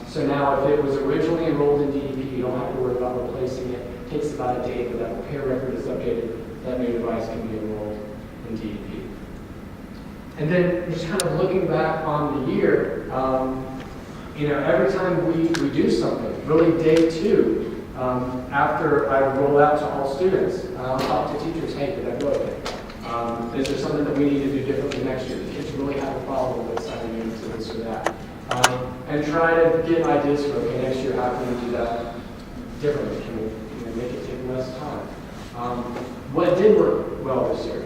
So now if it was originally enrolled in DEP, you don't have to worry about replacing it. It takes about a day for that repair record is updated. That new device can be enrolled in DEP. And then just kind of looking back on the year, every time we do something, really day 2, after I roll out to all students, I'll talk to teachers, hey, did I go okay? Is there something that we need to do differently next year? The kids really have a problem with signing in to this or that. And try to get ideas for, okay, next year, how can we do that differently? Can we make it take less time? What did work well this year?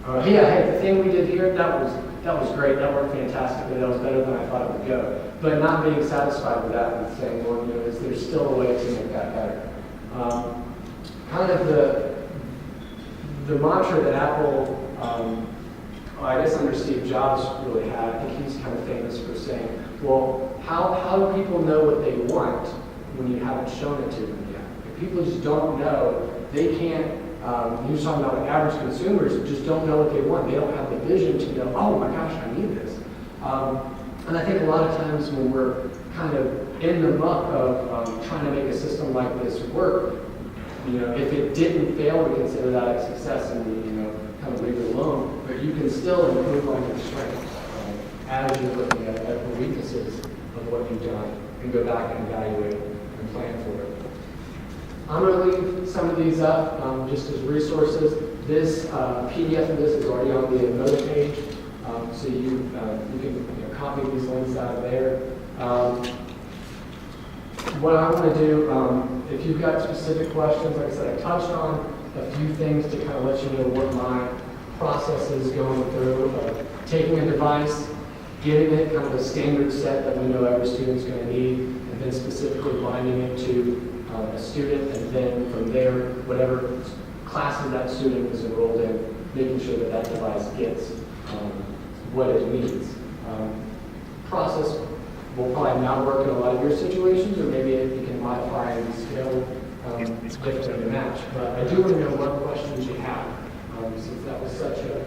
The thing we did here, that was great. That worked fantastically. That was better than I thought it would go. But not being satisfied with that and saying, well, is there still a way to make that better? Kind of the mantra that Apple, I guess under Steve Jobs really had, I think he's kind of famous for saying, well, how do people know what they want when you haven't shown it to them yet? If people just don't know, they can't. He was talking about average consumers who just don't know what they want. They don't have the vision to know, oh my gosh, I need this. And I think a lot of times when we're kind of in the muck of trying to make a system like this work, if it didn't fail, we consider that a success and kind of leave it alone. But you can still improve on your strengths as you're looking at the weaknesses of what you've done and go back and evaluate and plan for it. I'm going to leave some of these up just as resources. This PDF of this is already on the note page, so you can copy these links out of there. What I want to do, if you've got specific questions, like I said, I touched on a few things to kind of let you know what my process is going through. Taking a device, giving it kind of a standard set that we know every student's going to need, and then specifically binding it to a student, and then from there, whatever classes that student is enrolled in, making sure that that device gets what it needs. Process will probably not work in a lot of your situations, or maybe you can modify and scale differently to match. But I do want to know what questions you have, since that was such a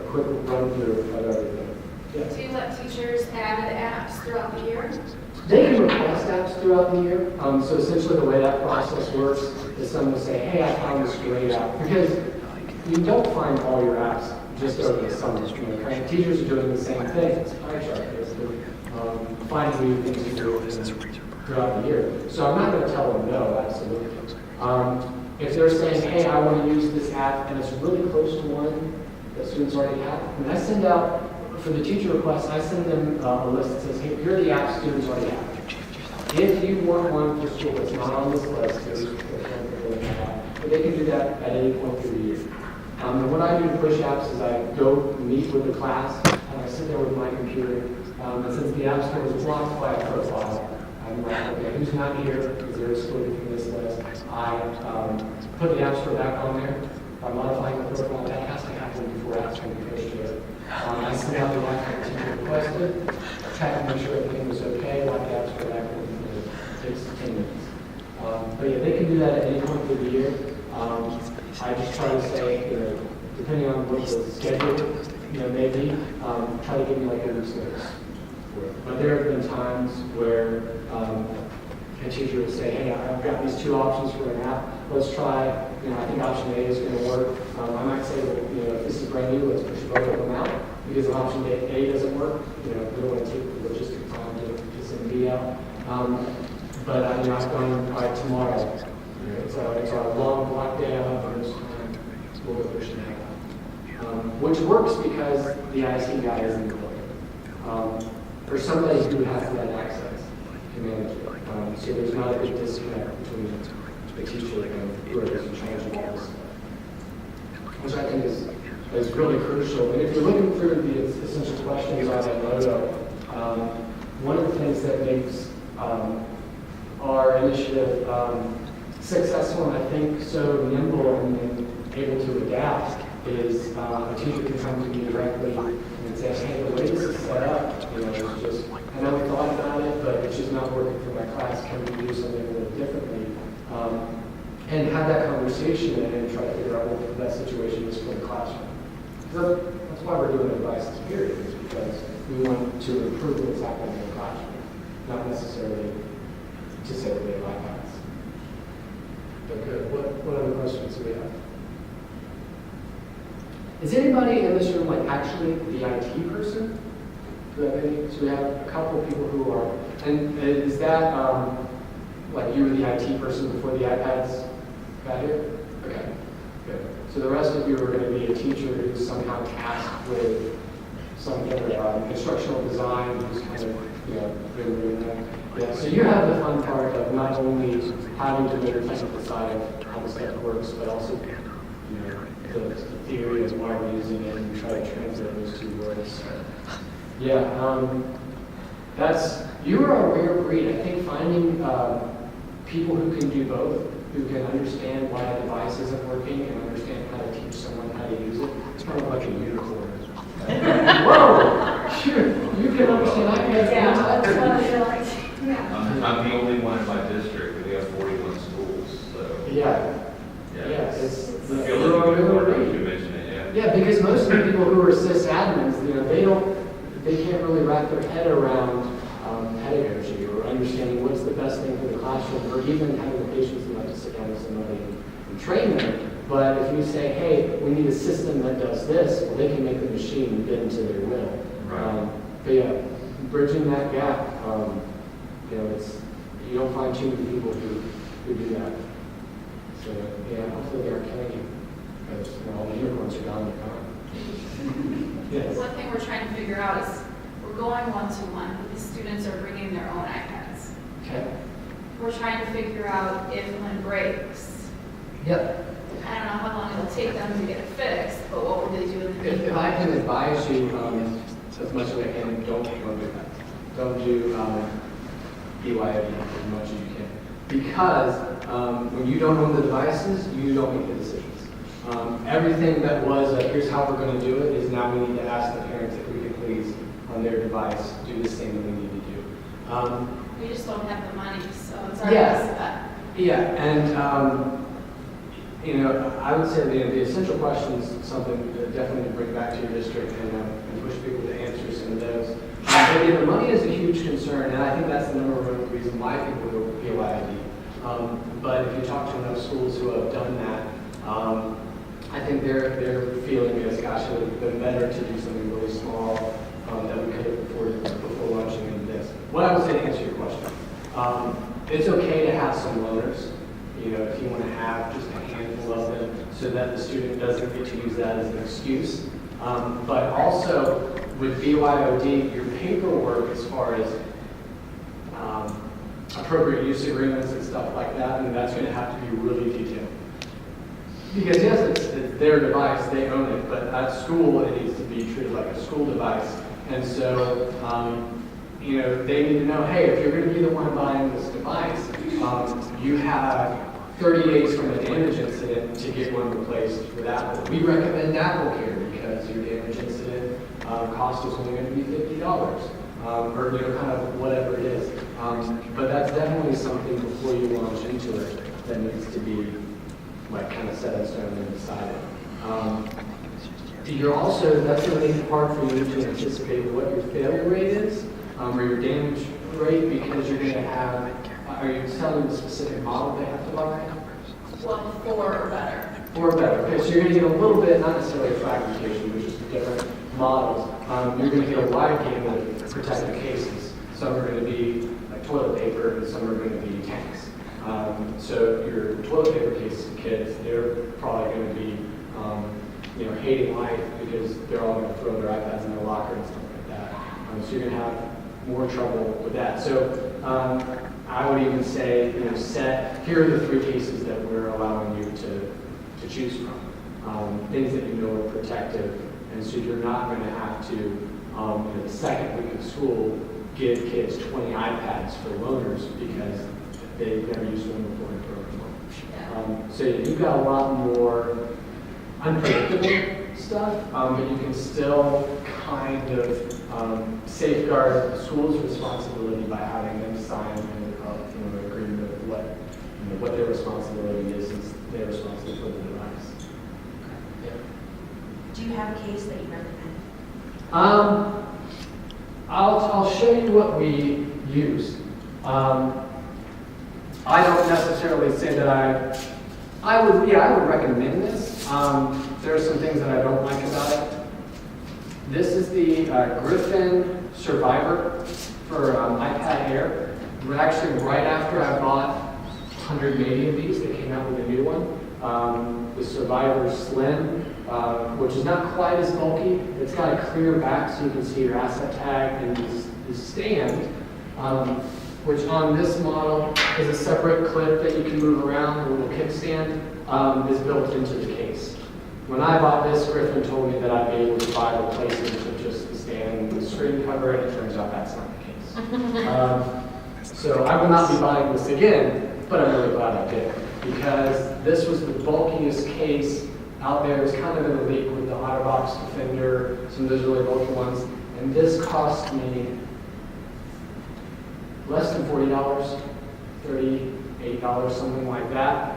quick run through of everything. Yes. Do you let teachers add apps throughout the year? They can request apps throughout the year. So essentially the way that process works is someone will say, hey, I found this great app. Because you don't find all your apps just over the summer. Right? Teachers are doing the same thing. It's a pie chart, basically. Finding new things to do throughout the year. So I'm not going to tell them no, absolutely. If they're saying, hey, I want to use this app, and it's really close to one that students already have, and I send out, for the teacher requests, I send them a list that says, hey, here are the apps students already have. If you want one for school that's not on this list, but they can do that at any point through the year. And what I do to push apps is I go meet with the class, and I sit there with my computer, and since the app store is blocked by a profile, I'm like, okay, who's not here, because they're excluded from this list. I put the app store back on there. By modifying the profile, that has to happen before apps can be pushed to it. I send out the app that the teacher requested, check to make sure everything was okay, like the app store back in, it takes 10 minutes. But yeah, they can do that at any point through the year. I just try to say, depending on what the schedule, may be, try to give me like a week's notice. But there have been times where a teacher will say, hey, I've got these two options for an app. Let's try, I think option A is going to work. I might say, well, if this is brand new, let's push both of them out. Because if option A doesn't work, we don't want to take the logistic time to send B out. But I've gone by tomorrow. It's a long block day. I'll have first time. We'll go push it out. Which works because the IT guy is in the building. For somebody who has that access to manage it. So there's not a big disconnect between the teacher and whoever's in charge of this, which I think is really crucial. And if you're looking through the essential questions on that logo, one of the things that makes our initiative successful and I think so nimble and able to adapt is a teacher can come to me directly and say, hey, the way this is set up, it's just, I know we thought about it, but it's just not working for my class. Can we do something a little differently? And have that conversation and try to figure out what the best situation is for the classroom. So that's why we're doing devices, period, is because we want to improve what's happening in the classroom, not necessarily to say that we have iPads. But good. What other questions do we have? Is anybody in this room actually the IT person? Do we have any? So we have a couple of people who are, and is that you were the IT person before the iPads got here? Okay, good. So the rest of you are going to be a teacher who's somehow tasked with some kind of instructional design, who's kind of doing that. Yeah. So you have the fun part of not only having to know the technical side of how the stuff works, but also the theory of why we're using it and try to translate those two words. Yeah, you are a rare breed. I think finding people who can do both, who can understand why a device isn't working and understand how to teach someone how to use it, it's kind of like a unicorn. Whoa! Shoot, you can understand iPads. Yeah, that's what I feel like. I'm the only one in my district. We have 41 schools, so. Yeah. Yeah. I feel like you mention it, yeah. Yeah, because most of the people who are sysadmins, they can't really wrap their head around pedagogy or understanding what's the best thing for the classroom, or even having the patience enough to sit down with somebody and train them. But if you say, hey, we need a system that does this, well, they can make the machine bend to their will. Right. But yeah, bridging that gap, you don't find too many people who do that. So yeah, hopefully they aren't killing you, because all the unicorns are gone, they're gone. Yes. One thing we're trying to figure out is we're going one-to-one, but the students are bringing their own iPads. Okay. We're trying to figure out if one breaks. Yep. I don't know how long it'll take them to get it fixed, but what will they do in the If I can advise you as much as I can, don't do that. Don't do BYOD as much as you can. Because when you don't own the devices, you don't make the decisions. Everything that was, here's how we're going to do it, is now we need to ask the parents if we can please, on their device, do the same that we need to do. We just don't have the money, so it's already Yeah. set. Yeah, and, I would say the essential questions, something to definitely bring back to your district and push people to answer some of those. But yeah, the money is a huge concern, and I think that's the number one reason why people go BYD. But if you talk to enough schools who have done that, I think their feeling is, gosh, it would have been better to do something really small that we could have afforded before launching into this. What I would say to answer your question, it's okay to have some loaners, if you want to have just a handful of them so that the student doesn't get to use that as an excuse. But also with BYOD, your paperwork as far as appropriate use agreements and stuff like that, and that's going to have to be really detailed. Because yes, it's their device, they own it, but at school it needs to be treated like a school device. And so, they need to know, hey, if you're going to be the one buying this device, you have 30 days from a damage incident to get one replaced with Apple. We recommend Apple Care because your damage incident cost is only going to be $50, or kind of whatever it is. But that's definitely something before you launch into it that needs to be kind of set in stone and decided. You're also, that's going to make it hard for you to anticipate what your failure rate is, or your damage rate, because you're going to have, are you telling the specific model they have to buy? Well, 4 or better. 4 or better. Okay, so you're going to get a little bit, not necessarily a fragmentation, but just different models. You're going to get a wide gamut of protective cases. Some are going to be like toilet paper, and some are going to be tanks. So your toilet paper case kids, they're probably going to be, hating life because they're all going to throw their iPads in their locker and stuff like that. So you're going to have more trouble with that. So I would even say, here are the 3 cases that we're allowing you to choose from. Things that you know are protective, and so you're not going to have to, the second week of school, give kids 20 iPads for loaners because they've never used one before in program. So you've got a lot more unpredictable stuff, but you can still kind of safeguard the school's responsibility by having them sign an agreement of what their responsibility is since they're responsible for the device. Yeah. Do you have a case that you recommend? I'll show you what we use. I don't necessarily say that I would recommend this. There are some things that I don't like about it. This is the Griffin Survivor for iPad Air. Actually, right after I bought 180 of these, they came out with a new one. The Survivor Slim, which is not quite as bulky. It's got a clear back so you can see your asset tag, and the stand, which on this model is a separate clip that you can move around, a little kickstand, is built into the case. When I bought this, Griffin told me that I'd be able to buy replacements of just the stand and the screen cover, and it turns out that's not the case. So I will not be buying this again, but I'm really glad I did, because this was the bulkiest case out there. It was kind of in the league with the OtterBox Defender, some of those really bulky ones, and this cost me less than $40, $38, something like that.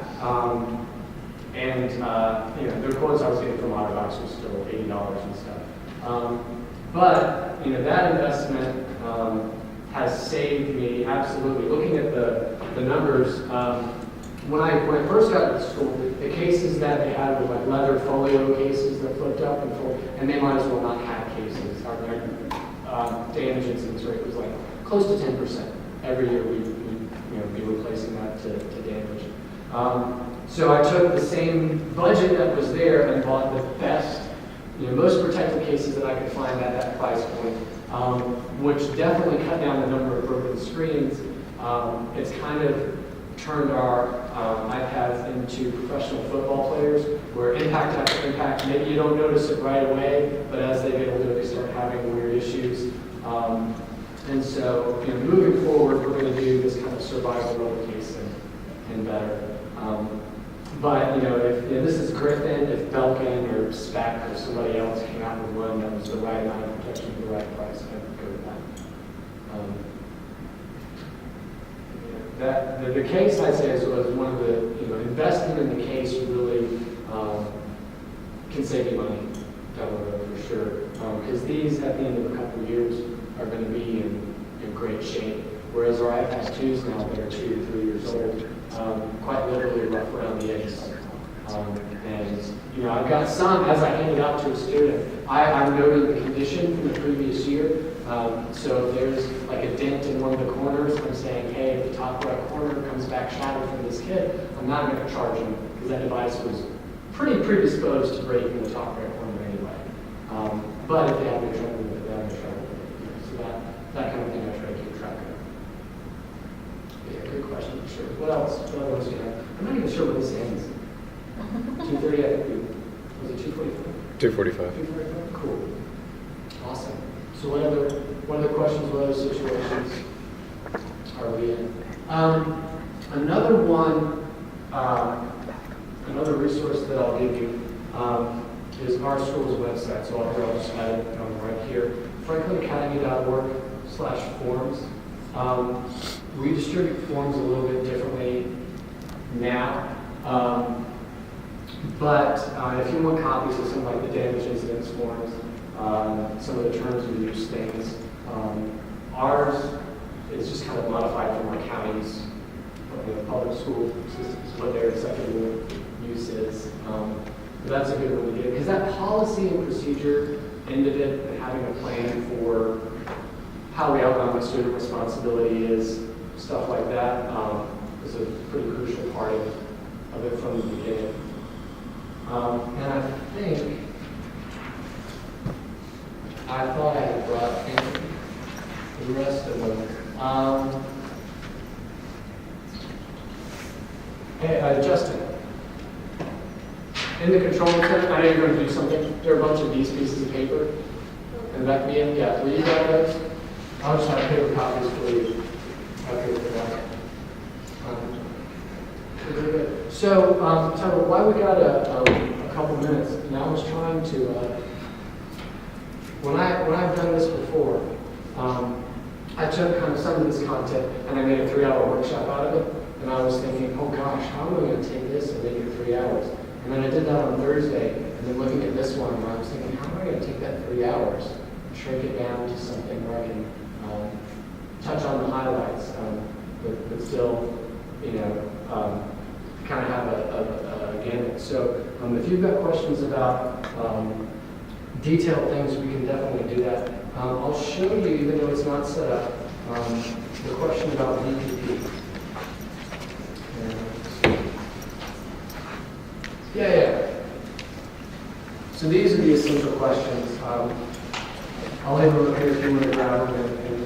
The quotes I was getting from OtterBox was still $80 and stuff. But that investment has saved me absolutely. Looking at the numbers, when I first got to school, the cases that they had were like leather folio cases that flipped up and fold, and they might as well not have cases. Our damage incidence rate was like close to 10%. Every year we'd be replacing that to damage. So I took the same budget that was there and bought the best, most protective cases that I could find at that price point, which definitely cut down the number of broken screens. It's kind of turned our iPads into professional football players, where impact after impact, maybe you don't notice it right away, but as they get older, they start having weird issues. And so, moving forward, we're going to do this kind of survival level case and better. But, you know, if this is Griffin, if Belkin or Spec or somebody else came out with one that was the right amount of protection for the right price, I'd go with that. The case, I'd say, is one of the, you know, investing in the case really can save you money down the road for sure. Because these, at the end of a couple of years, are going to be in great shape. Whereas our iPad 2s now, that are 2 to 3 years old, quite literally rough around the edges. And, you know, I've got some, as I handed out to a student, I'm noting the condition from the previous year. So if there's like a dent in one of the corners, I'm saying, hey, if the top right corner comes back shattered from this kid, I'm not going to charge him because that device was pretty predisposed to breaking the top right corner anyway. But if they have no trouble with it, they have no trouble with it. You know, so that kind of thing I try to keep track of. Yeah, good question, for sure. What else? What else do you have? I'm not even sure what this ends. 2:30, I think was it 2:45? 2:45. 2:45? Cool. Awesome. So what other questions, what other situations are we in? Another one, another resource that I'll give you is our school's website. So I'll just add it right here, franklinacademy.org/forms. We distribute forms a little bit differently now. But if you want copies of some like the damage incidents forms, some of the terms of use things, ours is just kind of modified from our county's public school systems, what their acceptable use is. But that's a good one to get, because that policy and procedure end of it, and having a plan for how we outline what student responsibility is, stuff like that, is a pretty crucial part of it from the beginning. And I think, I thought I had brought in the rest of them. Hey, Justin, in the control center, I know you're going to do something. There are a bunch of these pieces of paper. And back me in, yeah, will you grab those? I'll just have paper copies for you after the back. Very good. So, tell me, why we got a couple minutes, and I was trying to, when I've done this before, I took kind of some of this content and I made a 3-hour workshop out of it, and I was thinking, oh gosh, how am I going to take this and make it 3 hours? And then I did that on Thursday, and then looking at this one, and I was thinking, how am I going to take that 3 hours and shrink it down to something where I can touch on the highlights, but still, you know, kind of have a gamut. So if you've got questions about detailed things, we can definitely do that. I'll show you, even though it's not set up, the question about VPP. Yeah. So these are the essential questions. I'll leave them up here if you want to grab them in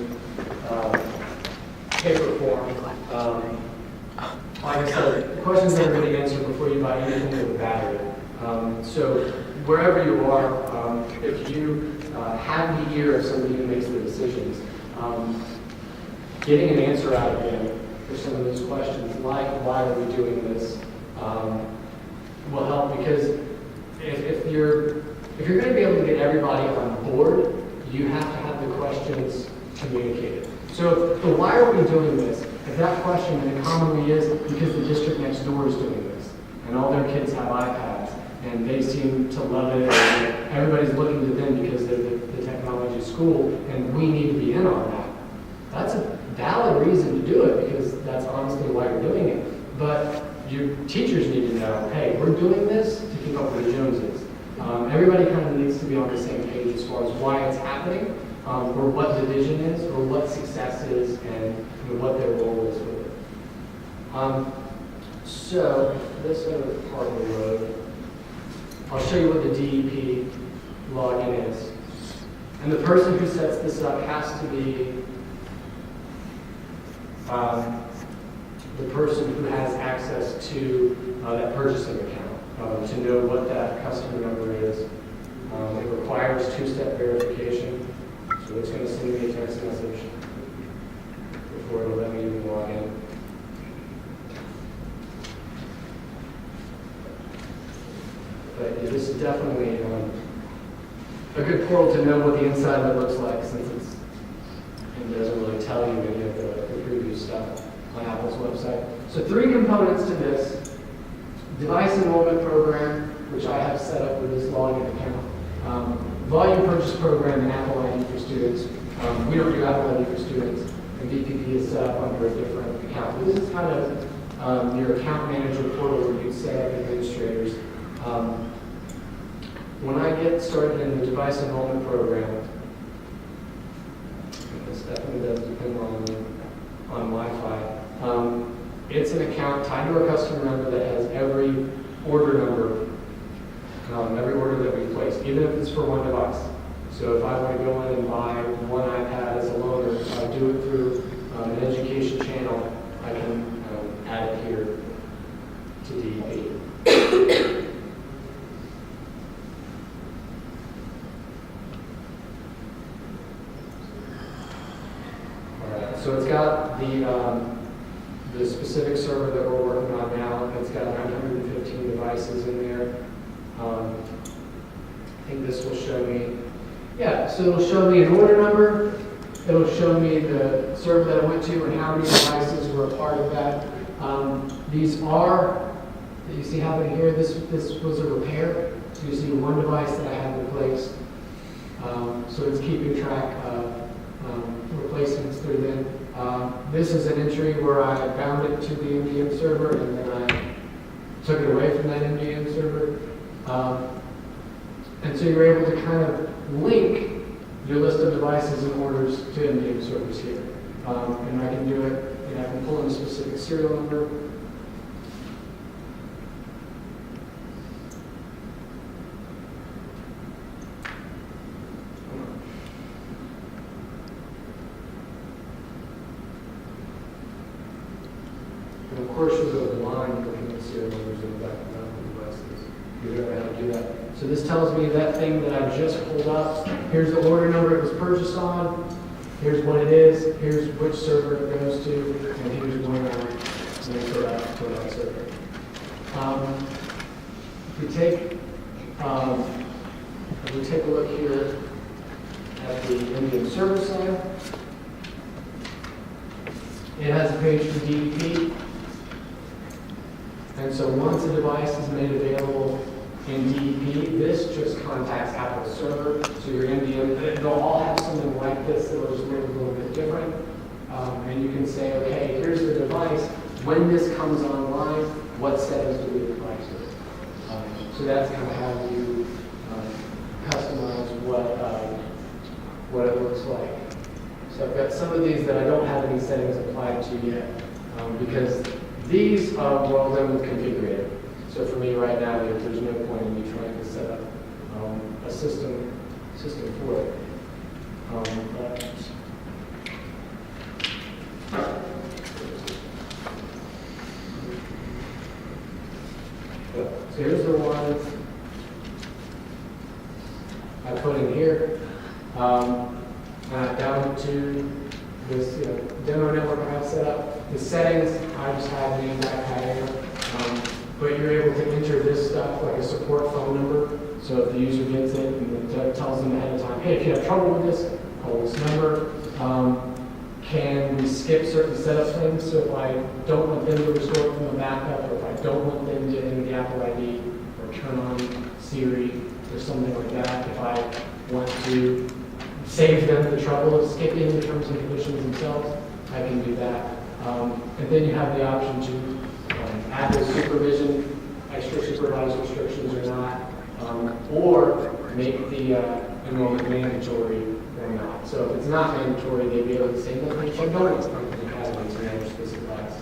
paper form. Like I said, the questions that are going to answer before you buy anything with a battery. So wherever you are, if you have the ear of somebody who makes the decisions, getting an answer out of them for some of those questions, like why are we doing this, will help, because if you're going to be able to get everybody on board, you have to have the questions communicated. So the why are we doing this? If that question, and it commonly is because the district next door is doing this, and all their kids have iPads, and they seem to love it, and everybody's looking to them because they're the technology school, and we need to be in on that. That's a valid reason to do it, because that's honestly why you're doing it. But your teachers need to know, hey, we're doing this to keep up with the Joneses. Everybody kind of needs to be on the same page as far as why it's happening, or what the vision is, or what success is, and what their role is with it. So this other part of the road, I'll show you what the DEP login is. And the person who sets this up has to be the person who has access to that purchasing account, to know what that customer number is. It requires 2-step verification, so it's going to send me a text message before it'll let me even log in. But yeah, this is definitely a good portal to know what the inside of it looks like, since it doesn't really tell you any of the previous stuff on Apple's website. So 3 components to this: device enrollment program, which I have set up with this login account, volume purchase program, and Apple ID for students. We don't do Apple ID for students, and VPP is set up under a different account. But this is kind of your account manager portal where you set up administrators. When I get started in the device enrollment program, and this definitely does depend on Wi-Fi, it's an account tied to our customer number that has every order number, every order that we place, even if it's for one device. So if I want to go in and buy one iPad as a loaner, if I do it through an education channel, I can add it here to DEP. All right, so it's got the specific server that we're working on now. It's got 915 devices in there. I think this will show me, yeah, so it'll show me an order number. It'll show me the server that I went to and how many devices were a part of that. These are, you see how they here, this was a repair. So you see one device that I had replaced. So it's keeping track of replacements through them. This is an entry where I bound it to the MDM server and then I took it away from that MDM server. And so you're able to kind of link your list of devices and orders to MDM servers here. And I can do it, and I can pull in a specific serial number. And of course, there's a line looking at serial numbers in the back of the devices. You don't know how to do that. So this tells me that thing that I just pulled up. Here's the order number it was purchased on. Here's what it is. Here's which server it goes to. And here's when I link it up to that server. If we take a look here at the MDM server side, it has a page for DEP. And so once a device is made available in DEP, this just contacts Apple's server. So your MDM, they'll all have something like this that will just make it a little bit different. And you can say, okay, here's the device. When this comes online, what settings do we apply to it? So that's kind of how you customize what it looks like. So I've got some of these that I don't have any settings applied to yet, because these are well done with configurator. So for me right now, there's no point in me trying to set up a system for it. So here's the ones I put in here. Down to this demo network I have set up. The settings, I just have named iPad. But you're able to enter this stuff like a support phone number. So if the user gets it and it tells them ahead of time, hey, if you have trouble with this, call this number. Can we skip certain setup things? So if I don't want them to restore it from a backup, or if I don't want them to enter the Apple ID or turn on Siri or something like that, if I want to save them the trouble of skipping the terms and conditions themselves, I can do that. And then you have the option to add the supervision, extra supervised restrictions or not, or make the enrollment mandatory or not. So if it's not mandatory, they'd be able to say, no, you don't expect the academies and other specifies.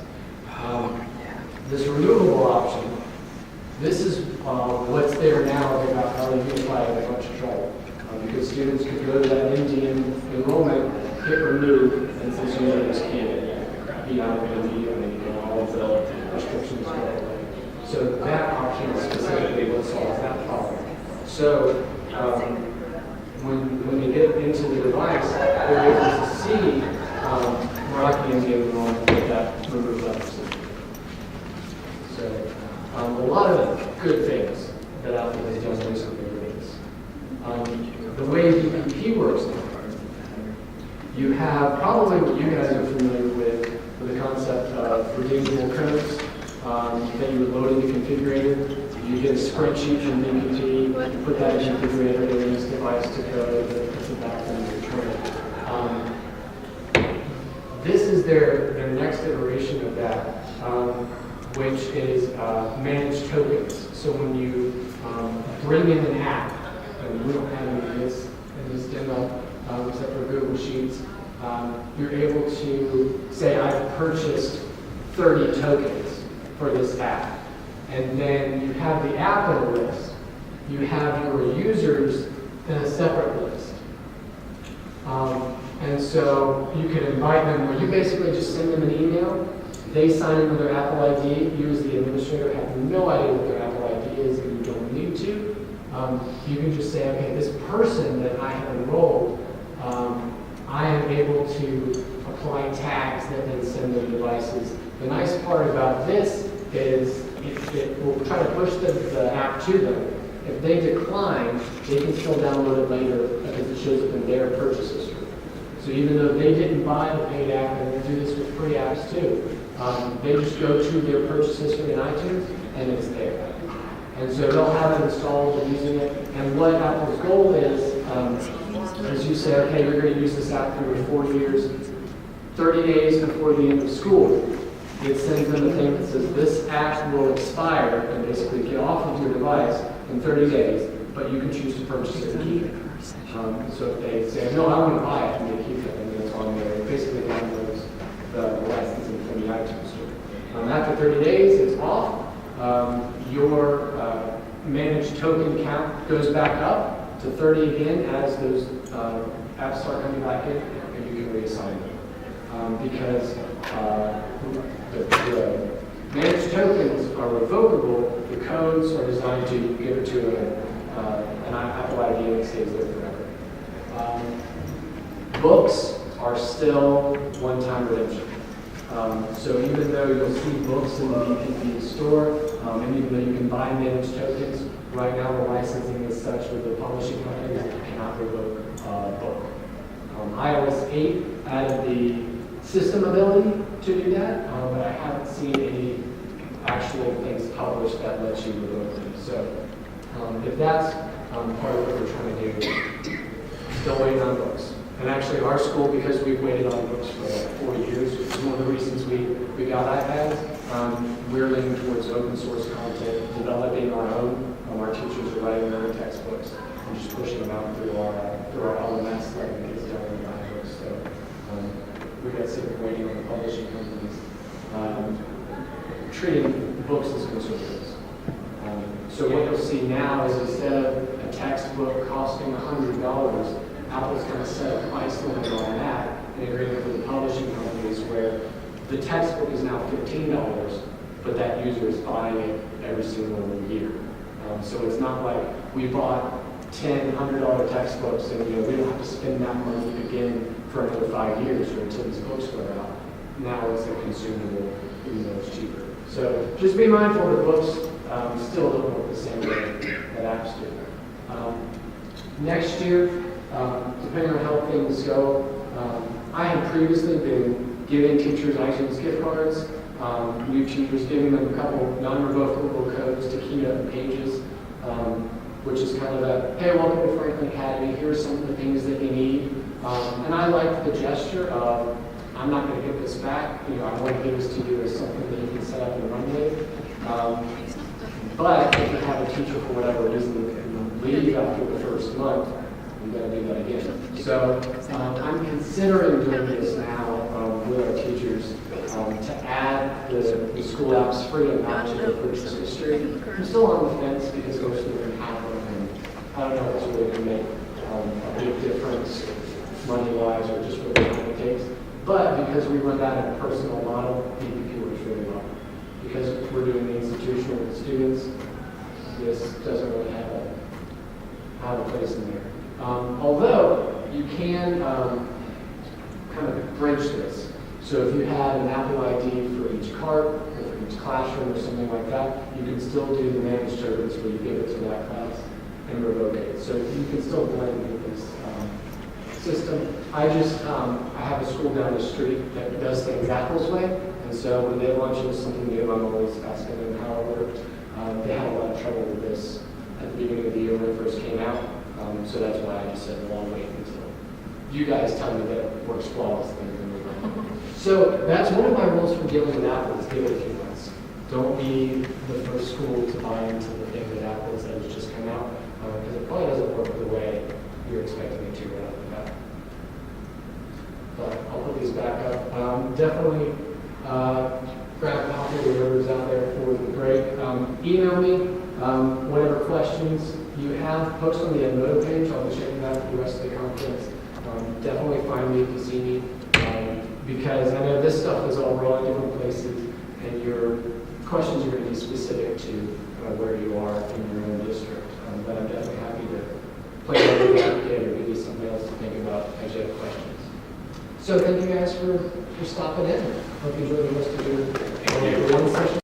This removable option, this is what's there now that got probably unified in a bunch of trouble. Because students could go to that MDM enrollment, hit remove, and since users can't be on it immediately, and all of the restrictions go away. So that option is specifically what solves that problem. So when they get into the device, they're able to see Meraki MDM enrollment with that remove level. So a lot of good things that Apple has have probably what you guys are familiar with the concept of redeemable codes that you would load in the configurator. You get a spreadsheet from BPT, you put that in the configurator, they use the device to code, and puts it back and return it. This is their next iteration of that, which is managed tokens. So when you bring in an app, and we don't have any of this in this demo, except for Google Sheets, you're able to say, I've purchased 30 tokens for this app. And then you have the app in a list. You have your users in a separate list. And so you can invite them where you basically just send them an email. They sign in with their Apple ID. You as the administrator have no idea what their Apple ID is, and you don't need to. You can just say, okay, this person that I have enrolled, I am able to apply tags that then send them devices. The nice part about this is it will try to push the app to them. If they decline, they can still download it later because it shows up in their purchase history. So even though they didn't buy the paid app, and they do this with free apps too, they just go to their purchase history in iTunes, and it's there. And so they'll have it installed and using it. And what Apple's goal is you say, okay, you're going to use this app for 4 years, 30 days before the end of school. It sends them a thing that says this app will expire and basically get off of your device in 30 days, but you can choose to purchase it and keep it. So if they say, no, I want to buy it, and they keep it, and it's on there. It basically downloads the licensing from the iTunes store. After 30 days, it's off. Your managed token count goes back up to 30 again as those apps start coming back in, and you can reassign them. Because the managed tokens are revocable, the codes are designed to give it to an Apple ID and it stays there forever. Books are still one-time redemption. So even though you'll see books in the BPP store, and even though you can buy managed tokens, right now the licensing is such with the publishing companies that you cannot revoke a book. iOS 8 added the system ability to do that, but I haven't seen any actual things published that let you revoke them. So if that's part of what we're trying to do, still waiting on books. And actually our school, because we've waited on books for like 4 years, which is one of the reasons we got iPads, we're leaning towards open source content, developing our own. Our teachers are writing their own textbooks and just pushing them out through our LMS like the kids done in the books. So we got sick of waiting on the publishing companies, treating books as consumables. So what you'll see now is instead of a textbook costing $100, Apple's going to set a price limit on that in agreement with the publishing companies where the textbook is now $15, but that user is buying it every single year. So it's not like we bought 10 $100 textbooks and we don't have to spend that money again for another 5 years or until these books wear out. Now it's a consumable, even though it's cheaper. So just be mindful that books still don't work the same way that apps do. Next year, depending on how things go, I had previously been giving teachers iTunes gift cards, new teachers giving them a couple non-revocable codes to key up pages, which is kind of a, hey, welcome to Franklin Academy, here's some of the things that you need. And I liked the gesture of, I'm not going to give this back, I want to give this to you as something that you can set up and run with. But if you have a teacher for whatever reason leave after the first month, we've got to do that again. So I'm considering doing this now with our teachers to add the school apps freedom out to the purchase history. I'm still on the fence because most of them have them, and I don't know if it's really going to make a big difference money-wise or just what the time it takes. But because we run that in a personal model, BPP works really well. Because we're doing the institutional with students, this doesn't really have a place in there. Although you can kind of bridge this. So if you had an Apple ID for each cart, or for each classroom or something like that, you can still do the managed tokens where you give it to that class and revoke it. So you can still blend with this system. I have a school down the street that does things Apple's way, and so when they launch into something new, I'm always asking them how it worked. They had a lot of trouble with this at the beginning of the year when it first came out, so that's why I just said, well, I'll wait until you guys tell me that it works flawlessly. So that's one of my rules for dealing with Apple is give it a few months. Don't be the first school to buy into the thing that Apple said has just come out, because it probably doesn't work the way you're expecting it to right off the bat. But I'll put these back up. Definitely grab a copy of whatever's out there for the break. Email me whatever questions you have. Post on the Edmodo page. I'll be checking that for the rest of the conference. Definitely find me if you see me. Because I know this stuff is all rolling different places, and your questions are going to be specific to where you are in your own district. But I'm definitely happy to play devil's advocate or give you something else to think about as you have questions. So thank you guys for stopping in. Hope you enjoy the rest of your one session.